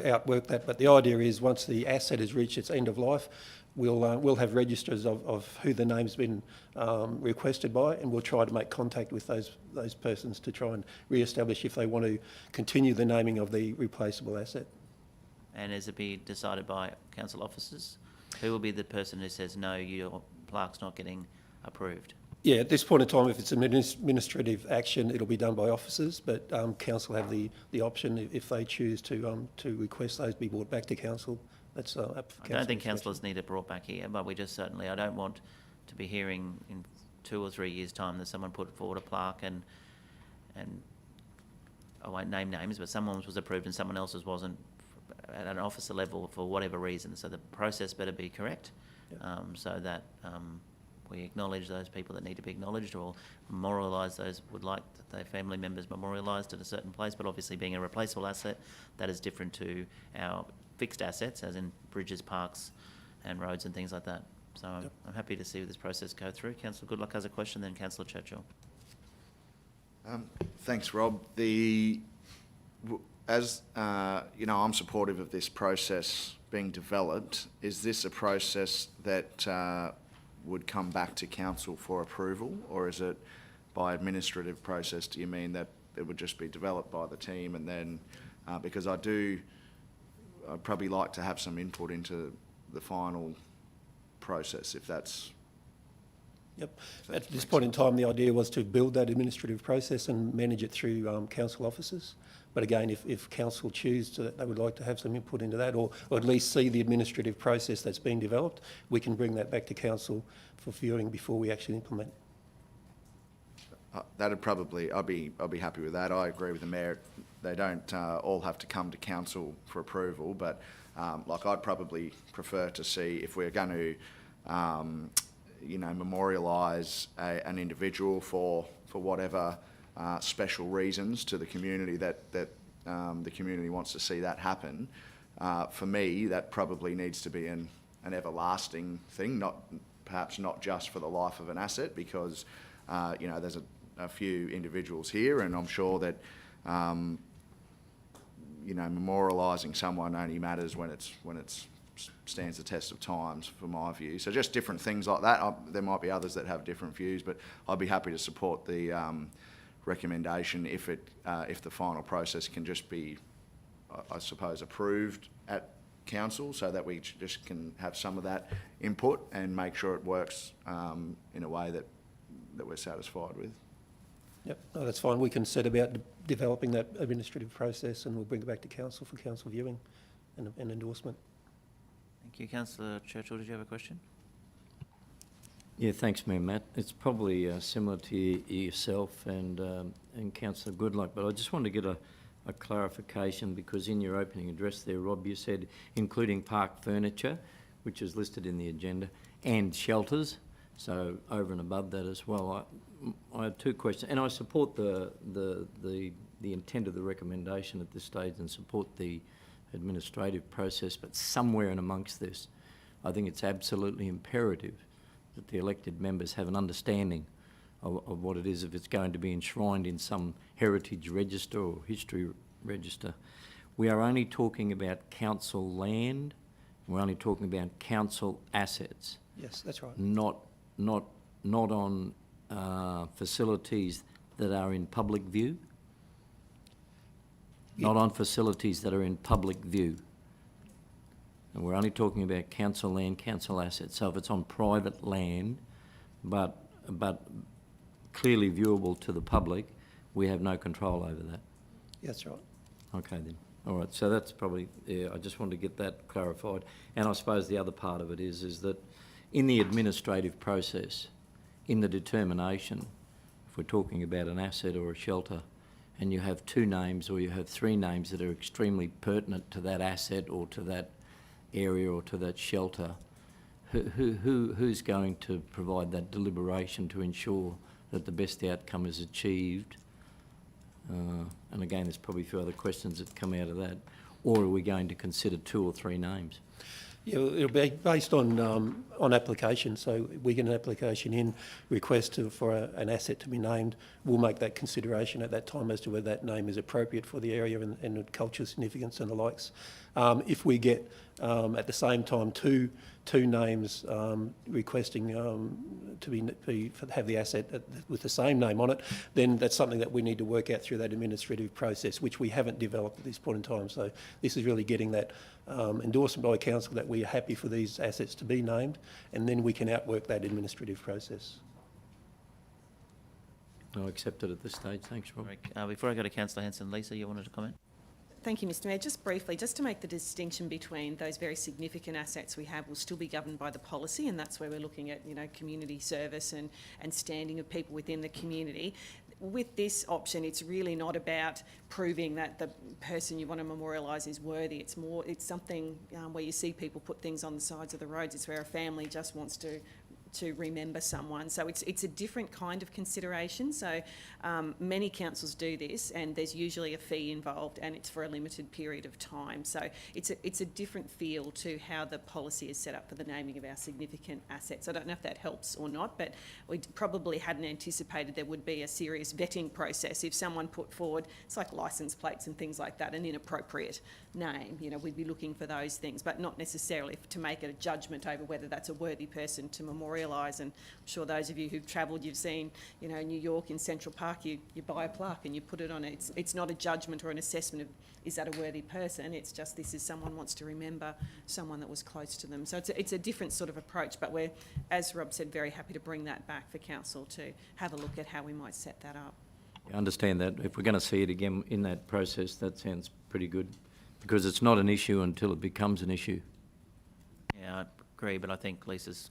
outwork that. But the idea is once the asset has reached its end of life, we'll have registers of who the name's been requested by, and we'll try to make contact with those persons to try and re-establish if they want to continue the naming of the replaceable asset. And is it be decided by council officers? Who will be the person who says, no, your plaque's not getting approved? Yeah, at this point in time, if it's an administrative action, it'll be done by officers, but council have the option if they choose to request those be brought back to council. That's up for council. I don't think councillors need it brought back here, but we just certainly, I don't want to be hearing in 2 or 3 years' time that someone put forward a plaque and I won't name names, but someone's was approved and someone else's wasn't at an officer level for whatever reason. So the process better be correct, so that we acknowledge those people that need to be acknowledged, or memorialise those would like their family members memorialised at a certain place. But obviously being a replaceable asset, that is different to our fixed assets, as in bridges, parks and roads and things like that. So I'm happy to see this process go through. Councillor Goodluck has a question, then Councillor Churchill. Thanks, Rob. As you know, I'm supportive of this process being developed. Is this a process that would come back to council for approval, or is it by administrative process? Do you mean that it would just be developed by the team and then, because I'd probably like to have some input into the final process, if that's... Yep. At this point in time, the idea was to build that administrative process and manage it through council officers. But again, if council choose to, they would like to have some input into that, or at least see the administrative process that's been developed, we can bring that back to council for viewing before we actually implement. That'd probably, I'd be happy with that. I agree with the Mayor. They don't all have to come to council for approval, but like I'd probably prefer to see if we're going to, you know, memorialise an individual for whatever special reasons to the community that the community wants to see that happen. For me, that probably needs to be an everlasting thing, perhaps not just for the life of an asset, because you know, there's a few individuals here, and I'm sure that you know, memorialising someone only matters when it's stands the test of times, for my view. So just different things like that. There might be others that have different views, but I'd be happy to support the recommendation if the final process can just be, I suppose, approved at council, so that we just can have some of that input and make sure it works in a way that we're satisfied with. Yep, no, that's fine. We can set about developing that administrative process, and we'll bring it back to council for council viewing and endorsement. Thank you. Councillor Churchill, did you have a question? Yeah, thanks, Mayor Matt. It's probably similar to yourself and Councillor Goodluck, but I just want to get a clarification, because in your opening address there, Rob, you said including park furniture, which is listed in the agenda, and shelters, so over and above that as well. I have two questions, and I support the intent of the recommendation at this stage and support the administrative process, but somewhere in amongst this, I think it's absolutely imperative that the elected members have an understanding of what it is, if it's going to be enshrined in some heritage register or history register. We are only talking about council land. We're only talking about council assets. Yes, that's right. Not on facilities that are in public view. Not on facilities that are in public view. And we're only talking about council land, council assets. So if it's on private land, but clearly viewable to the public, we have no control over that. That's right. Okay then. All right, so that's probably, yeah, I just wanted to get that clarified. And I suppose the other part of it is that in the administrative process, in the determination, if we're talking about an asset or a shelter, and you have 2 names or you have 3 names that are extremely pertinent to that asset or to that area or to that shelter, who's going to provide that deliberation to ensure that the best outcome is achieved? And again, there's probably a few other questions that come out of that. Or are we going to consider 2 or 3 names? Yeah, it'll be based on application. So we get an application in, request for an asset to be named. We'll make that consideration at that time as to whether that name is appropriate for the area and the cultural significance and the likes. If we get at the same time two names requesting to have the asset with the same name on it, then that's something that we need to work out through that administrative process, which we haven't developed at this point in time. So this is really getting that endorsement by council that we are happy for these assets to be named, and then we can outwork that administrative process. I'll accept it at this stage. Thanks, Rob. Before I go to Councillor Hanson, Lisa, you wanted to comment? Thank you, Mr Mayor. Just briefly, just to make the distinction between those very significant assets we have will still be governed by the policy, and that's where we're looking at, community service and standing of people within the community. With this option, it's really not about proving that the person you want to memorialise is worthy. It's something where you see people put things on the sides of the roads. It's where a family just wants to remember someone. So it's a different kind of consideration. So many councils do this, and there's usually a fee involved, and it's for a limited period of time. So it's a different feel to how the policy is set up for the naming of our significant assets. I don't know if that helps or not, but we probably hadn't anticipated there would be a serious vetting process. If someone put forward, it's like licence plates and things like that, an inappropriate name, we'd be looking for those things, but not necessarily to make a judgment over whether that's a worthy person to memorialise. And I'm sure those of you who've travelled, you've seen, New York in Central Park, you buy a plaque and you put it on it. It's not a judgment or an assessment of, is that a worthy person? It's just, this is someone wants to remember someone that was close to them. So it's a different sort of approach, but we're, as Rob said, very happy to bring that back for council to have a look at how we might set that up. I understand that. If we're going to see it again in that process, that sounds pretty good, because it's not an issue until it becomes an issue. Yeah, I agree, but I think Lisa's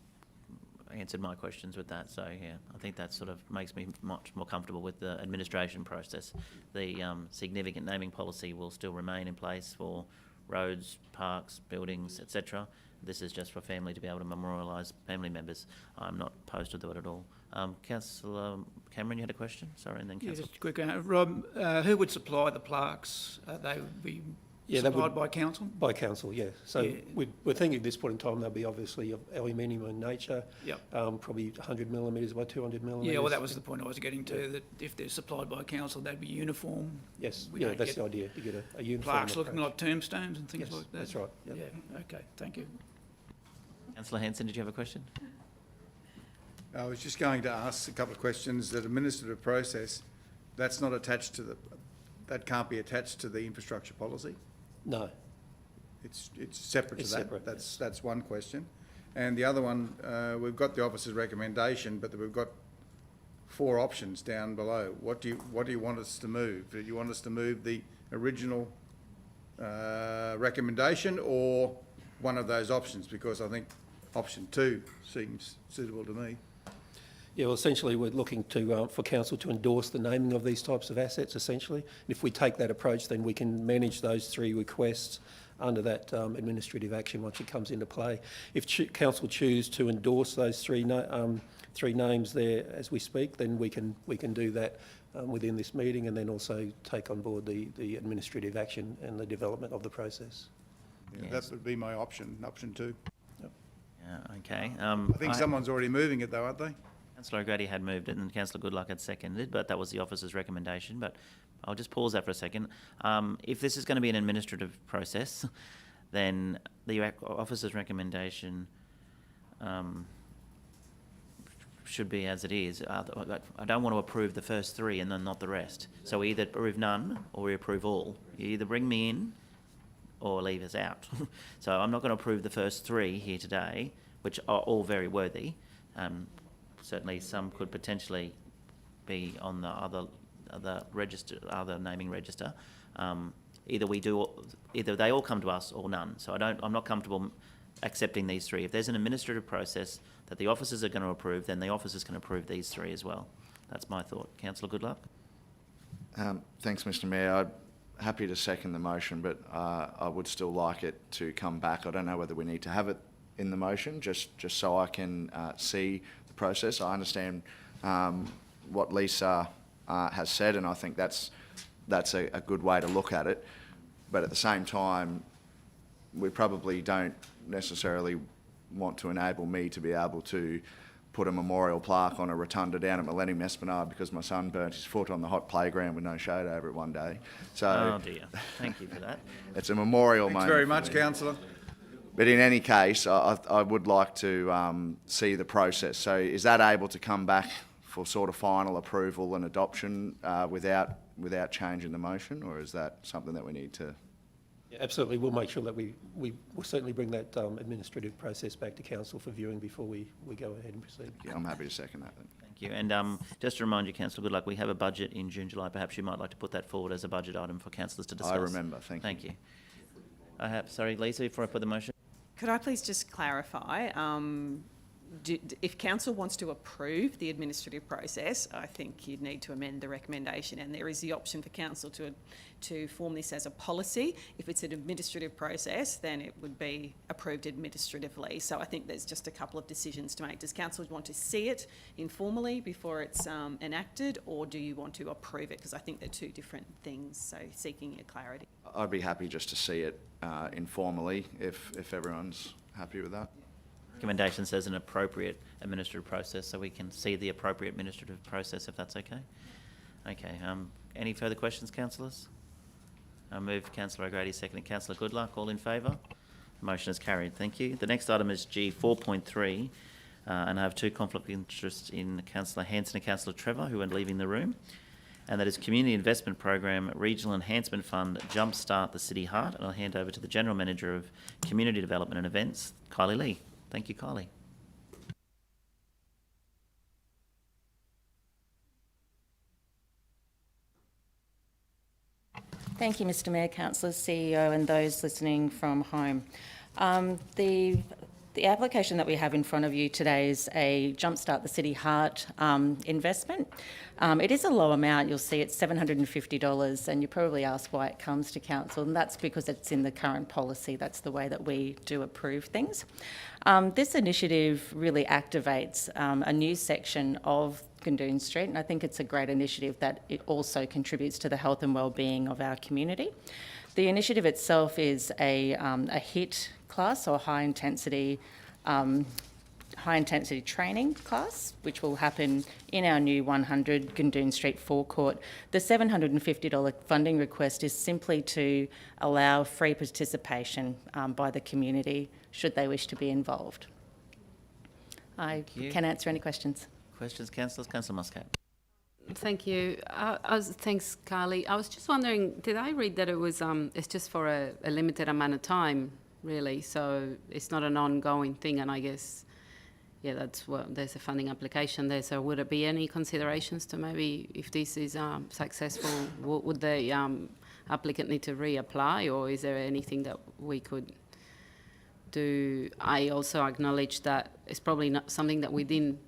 answered my questions with that, so yeah, I think that sort of makes me much more comfortable with the administration process. The significant naming policy will still remain in place for roads, parks, buildings, etc. This is just for family to be able to memorialise family members. I'm not opposed to it at all. Councillor Cameron, you had a question? Sorry, and then Councillor... Yeah, just a quick one. Rob, who would supply the plaques? They would be supplied by council? By council, yeah. So yeah. We're thinking at this point in time they'll be obviously of aluminium in nature, yep. Probably 100 millimetres by 200 millimetres. Yeah, well, that was the point I was getting to, that if they're supplied by council, they'd be uniform. Yes, yeah, that's the idea, to get a uniform plaques approach. looking like tombstones and things yes, like that. That's right. Yep. Yeah, okay, thank you. Councillor Hanson, did you have a question? I was just going to ask a couple of questions. That administrative process, that's not attached to that can't be attached to the infrastructure policy? No. It's separate it's to that? Separate, that's one question. And the other one, we've got the officer's recommendation, but we've got 4 options down below. What do you want us to move? Do you want us to move the original recommendation or one of those options? Because I think option 2 seems suitable to me. Yeah, well, essentially we're looking to for council to endorse the naming of these types of assets, essentially. And if we take that approach, then we can manage those 3 requests under that administrative action once it comes into play. If council choose to endorse those 3 names there as we speak, then we can do that within this meeting, and then also take on board the administrative action and the development of the process. Yeah, yes. That would be my option 2. Yeah, okay. I think someone's already moving it though, aren't they? Councillor O'Grady had moved it and Councillor Goodluck had seconded, but that was the officer's recommendation. But I'll just pause that for a second. If this is going to be an administrative process, then the officer's recommendation should be as it is. I don't want to approve the first three and then not the rest. So we either approve none or we approve all. You either bring me in or leave us out. So I'm not going to approve the first three here today, which are all very worthy. Certainly some could potentially be on the other register, other naming register. Either they all come to us or none. So I'm not comfortable accepting these three. If there's an administrative process that the officers are going to approve, then the officers can approve these three as well. That's my thought. Councillor Goodluck? Thanks, Mr Mayor. I'm happy to second the motion, but I would still like it to come back. I don't know whether we need to have it in the motion, just so I can see the process. I understand what Lisa has said, and I think that's a good way to look at it. But at the same time, we probably don't necessarily want to enable me to be able to put a memorial plaque on a rotunda down at Millennium Esplanade because my son burnt his foot on the hot playground with no shade over it one day. So, oh dear, thank you for that. It's a memorial moment. Thanks very much, Councillor. But in any case, I would like to see the process. So is that able to come back for sort of final approval and adoption without changing the motion, or is that something that we need to? Yeah, absolutely. We'll make sure that we will certainly bring that administrative process back to council for viewing before we go ahead and proceed. Yeah, I'm happy to second that then. Thank you. And just to remind you, Councillor Goodluck, we have a budget in June, July. Perhaps you might like to put that forward as a budget item for councillors to discuss. I remember. Thank you. Sorry, Lisa, before I put the motion. Could I please just clarify, if council wants to approve the administrative process, I think you'd need to amend the recommendation, and there is the option for council to form this as a policy. If it's an administrative process, then it would be approved administratively. So I think there's just a couple of decisions to make. Does council want to see it informally before it's enacted, or do you want to approve it? Because I think they're two different things, so seeking your clarity. I'd be happy just to see it informally if everyone's happy with that. Recommendation says an appropriate administrative process, so we can see the appropriate administrative process if that's okay. Okay. Any further questions, councillors? I move Councillor O'Grady, seconded Councillor Goodluck. All in favour? The motion is carried. Thank you. The next item is G 4.3, and I have two conflict of interest in Councillor Hanson and Councillor Trevor, who are leaving the room. And that is Community Investment Program, Regional Enhancement Fund, Jumpstart the City Heart. And I'll hand over to the General Manager of Community Development and Events, Kylie Lee. Thank you, Kylie. Thank you, Mr Mayor, Councillors, CEO and those listening from home. The application that we have in front of you today is a Jumpstart the City Heart investment. It is a low amount. You'll see it's $750, and you probably ask why it comes to council, and that's because it's in the current policy. That's the way that we do approve things. This initiative really activates a new section of Gundoon Street, and I think it's a great initiative that it also contributes to the health and wellbeing of our community. The initiative itself is a HIT class, or high intensity training class, which will happen in our new 100 Gundoon Street forecourt. The $750 funding request is simply to allow free participation by the community should they wish to be involved. I can answer any questions. Questions, councillors? Councillor Muscat. Thank you. Thanks, Carly. I was just wondering, did I read that it was it's just for a limited amount of time, really? So it's not an ongoing thing, and I guess, yeah, that's what there's a funding application there. So would it be any considerations to maybe, if this is successful, would the applicant need to reapply, or is there anything that we could do? I also acknowledge that it's probably not something that we didn't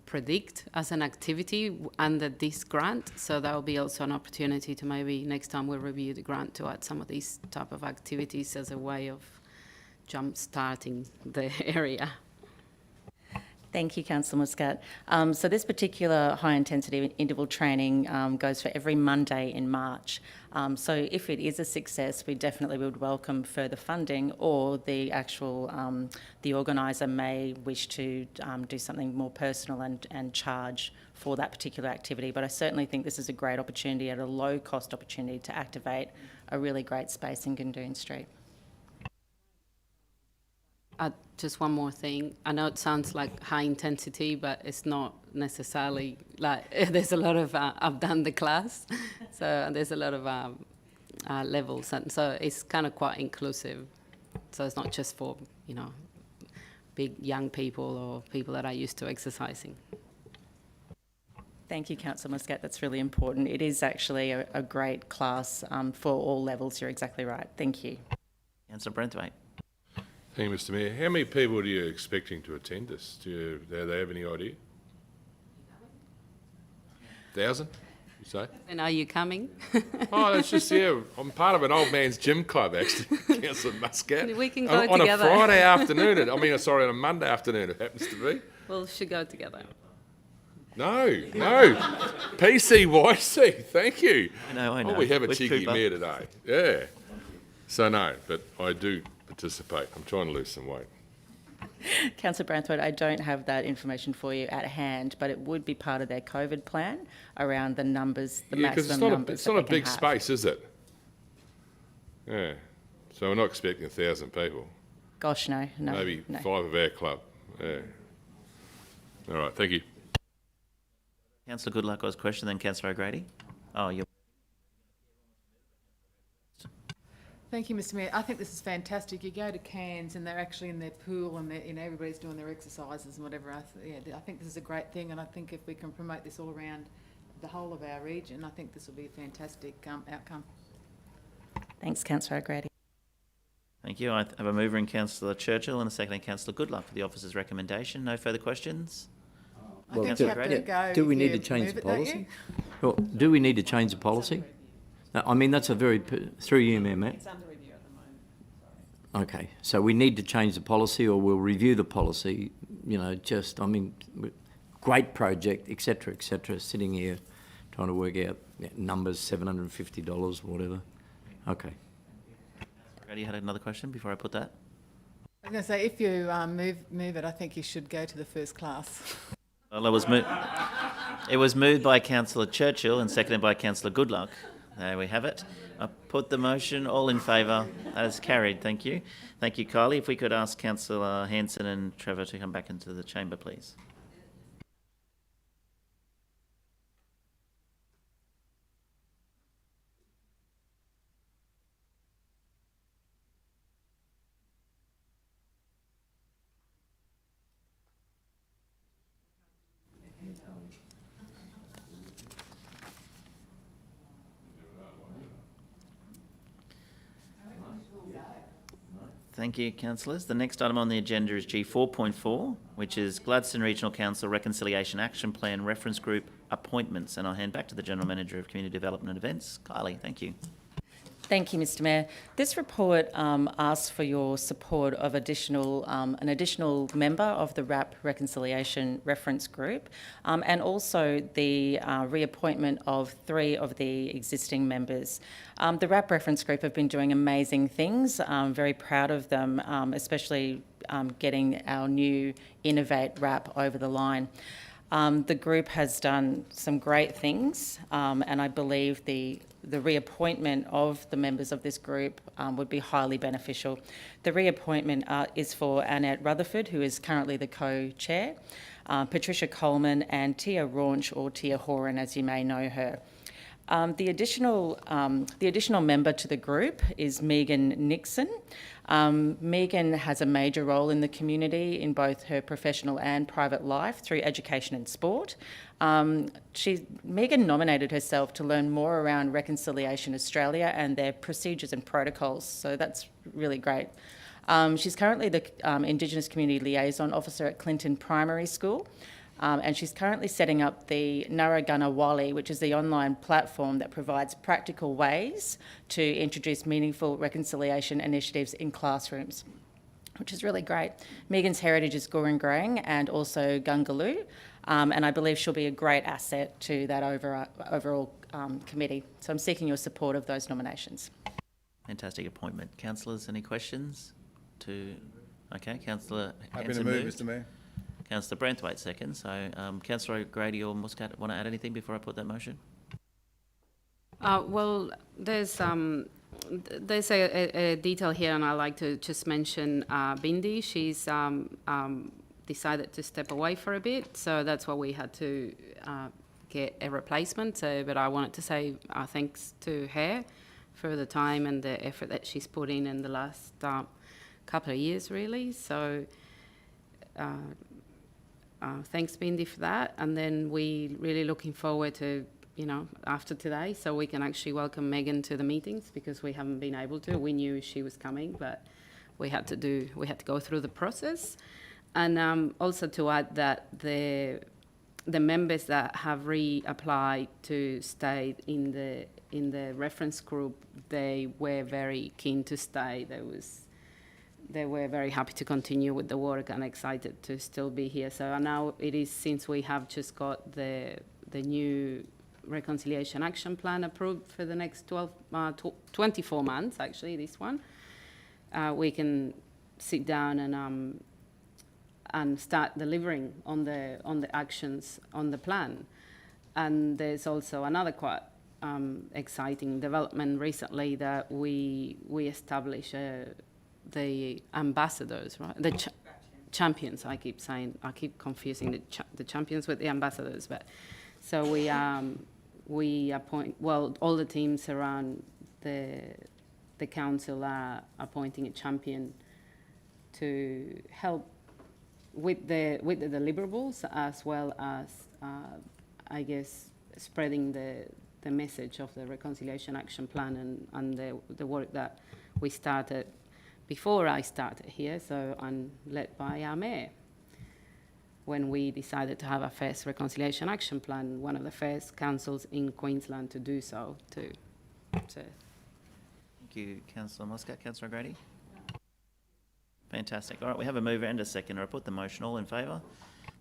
predict as an activity under this grant, so that will be also an opportunity to maybe next time we'll review the grant to add some of these type of activities as a way of jump starting the area. Thank you, Councillor Muscat. So this particular high-intensity interval training goes for every Monday in March. So if it is a success, we definitely would welcome further funding, or the actual the organiser may wish to do something more personal and charge for that particular activity. But I certainly think this is a great opportunity, at a low-cost opportunity, to activate a really great space in Gundoon Street. Just one more thing. I know it sounds like high intensity, but it's not necessarily like, there's a lot of, I've done the class, so there's a lot of levels, and so it's kind of quite inclusive. So it's not just for, you know, big young people or people that are used to exercising. Thank you, Councillor Muscat. That's really important. It is actually a great class for all levels. You're exactly right. Thank you. Councillor Braithwaite. Thank you, Mr Mayor. How many people are you expecting to attend this? Do they have any idea? 1,000, you say? And are you coming? Oh, that's just, yeah, I'm part of an old man's gym club, actually, Councillor Muscat. We can go on together. On a Friday afternoon, on a Monday afternoon, it happens to be. Well, we should go together. No. PCYC, thank you. I know. Oh, we have a With cheeky Cooper. mayor today. Yeah. So no, but I do participate. I'm trying to lose some weight. Councillor Branthwaite, I don't have that information for you at hand, but it would be part of their COVID plan around the numbers, the maximum numbers. It's not a big space, is it? Yeah. So we're not expecting 1,000 people. Gosh, no. Maybe no. 5 of our club. Yeah. All right, thank you. Councillor Goodluck was question, then Councillor O'Grady. Oh, you're... Thank you, Mr Mayor. I think this is fantastic. You go to Cairns and they're actually in their pool and everybody's doing their exercises and whatever. I think this is a great thing, and I think if we can promote this all around the whole of our region, I think this will be a fantastic outcome. Thanks, Councillor O'Grady. Thank you. I have a mover in Councillor Churchill and a second in Councillor Goodluck for the officer's recommendation. No further questions? I think you have to go. Do we if need you to change move the it, don't policy? you? Well, do we need to change the policy? I mean, that's a very, through you, Mayor Matt. It's under review at the moment. Okay, so we need to change the policy, or we'll review the policy, you know, great project, et cetera, sitting here trying to work out numbers, $750, whatever. Okay. Ready? You had another question before I put that? I was going to say, if you move it, I think you should go to the first class. Well, it was moved by Councillor Churchill and seconded by Councillor Goodluck. There we have it. I put the motion. All in favour? That is carried. Thank you. Thank you, Kylie. If we could ask Councillor Hanson and Trevor to come back into the chamber, please. Thank you, councillors. The next item on the agenda is G4.4, which is Gladstone Regional Council Reconciliation Action Plan Reference Group Appointments. And I'll hand back to the General Manager of Community Development and Events. Kylie, thank you. Thank you, Mr Mayor. This report asks for your support of an additional member of the RAP Reconciliation Reference Group, and also the reappointment of 3 of the existing members. The RAP Reference Group have been doing amazing things. I'm very proud of them, especially getting our new Innovate RAP over the line. The group has done some great things, and I believe the reappointment of the members of this group would be highly beneficial. The reappointment is for Annette Rutherford, who is currently the co-chair, Patricia Coleman, and Tia Raunch, or Tia Horan, as you may know her. The additional member to the group is Megan Nixon. Megan has a major role in the community in both her professional and private life through education and sport. Megan nominated herself to learn more around Reconciliation Australia and their procedures and protocols, so that's really great. She's currently the Indigenous Community Liaison Officer at Clinton Primary School. And she's currently setting up the Narragana Wali, which is the online platform that provides practical ways to introduce meaningful reconciliation initiatives in classrooms. which is really great. Megan's heritage is Gurrung and also Gungaloo, and I believe she'll be a great asset to that overall committee. So I'm seeking your support of those nominations. Fantastic appointment. Councillors, any questions? Okay, Councillor Happy Hanson to move, moved. Mr Mayor. Councillor Branthwaite second. So Councillor O'Grady or Muscat, want to add anything before I put that motion? Well, there's a detail here, and I'd like to just mention Bindi. She's decided to step away for a bit, so that's why we had to get a replacement. But I wanted to say thanks to her for the time and the effort that she's put in the last couple of years, really. So thanks, Bindi, for that. And then we really looking forward to, after today, so we can actually welcome Megan to the meetings, because we haven't been able to. We knew she was coming, but we had to go through the process. And also to add that the members that have reapplied to stay in the reference group, they were very keen to stay. They were very happy to continue with the work and excited to still be here. So now it is, since we have just got the new Reconciliation Action Plan approved for the next 24 months, actually, this one, we can sit down and start delivering on the actions on the plan. And there's also another quite exciting development recently, that we established the ambassadors, right? The champions. I keep confusing the champions with the ambassadors. But so we appoint, all the teams around the council are appointing a champion to help with the deliverables, as well as I guess spreading the message of the Reconciliation Action Plan and the work that we started before I started here, and led by our mayor, when we decided to have our first Reconciliation Action Plan, one of the first councils in Queensland to do so too. Thank you, Councillor Muscat. Councillor O'Grady? Fantastic. All right, we have a mover and a seconder. I put the motion. All in favour?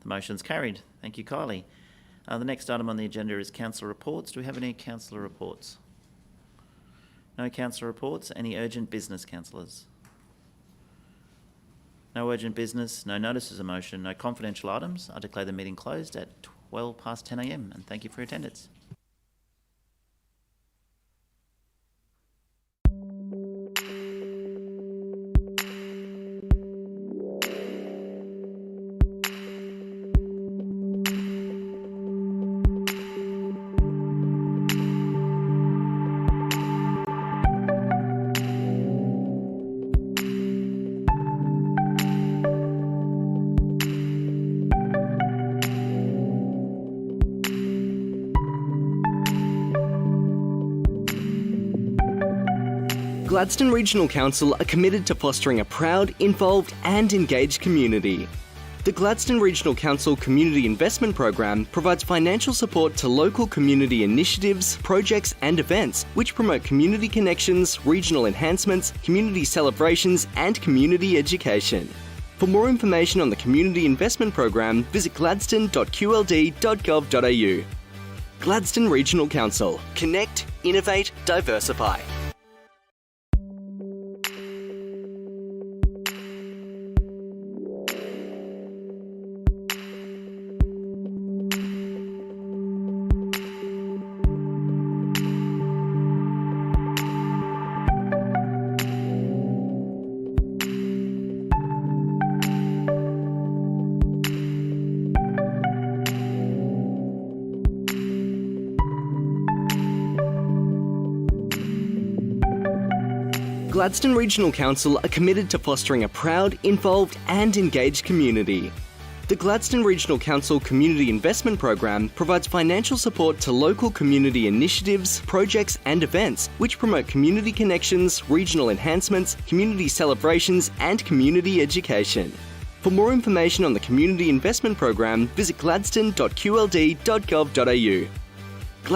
The motion's carried. Thank you, Kylie. The next item on the agenda is councillor reports. Do we have any councillor reports? No councillor reports. Any urgent business, councillors? No urgent business, no notices of motion, no confidential items. I declare the meeting closed at 12 past 10 a.m. and thank you for your attendance. Gladstone Regional Council are committed to fostering a proud, involved and engaged community. The Gladstone Regional Council Community Investment Program provides financial support to local community initiatives, projects and events which promote community connections, regional enhancements, community celebrations and community education. For more information on the Community Investment Program, visit gladstone.qld.gov.au. Gladstone Regional Council. Connect, innovate, diversify. Gladstone Regional Council are committed to fostering a proud, involved and engaged community. The Gladstone Regional Council Community Investment Program provides financial support to local community initiatives, projects and events which promote community connections, regional enhancements, community celebrations and community education. For more information on the Community Investment Program, visit gladstone.qld.gov.au.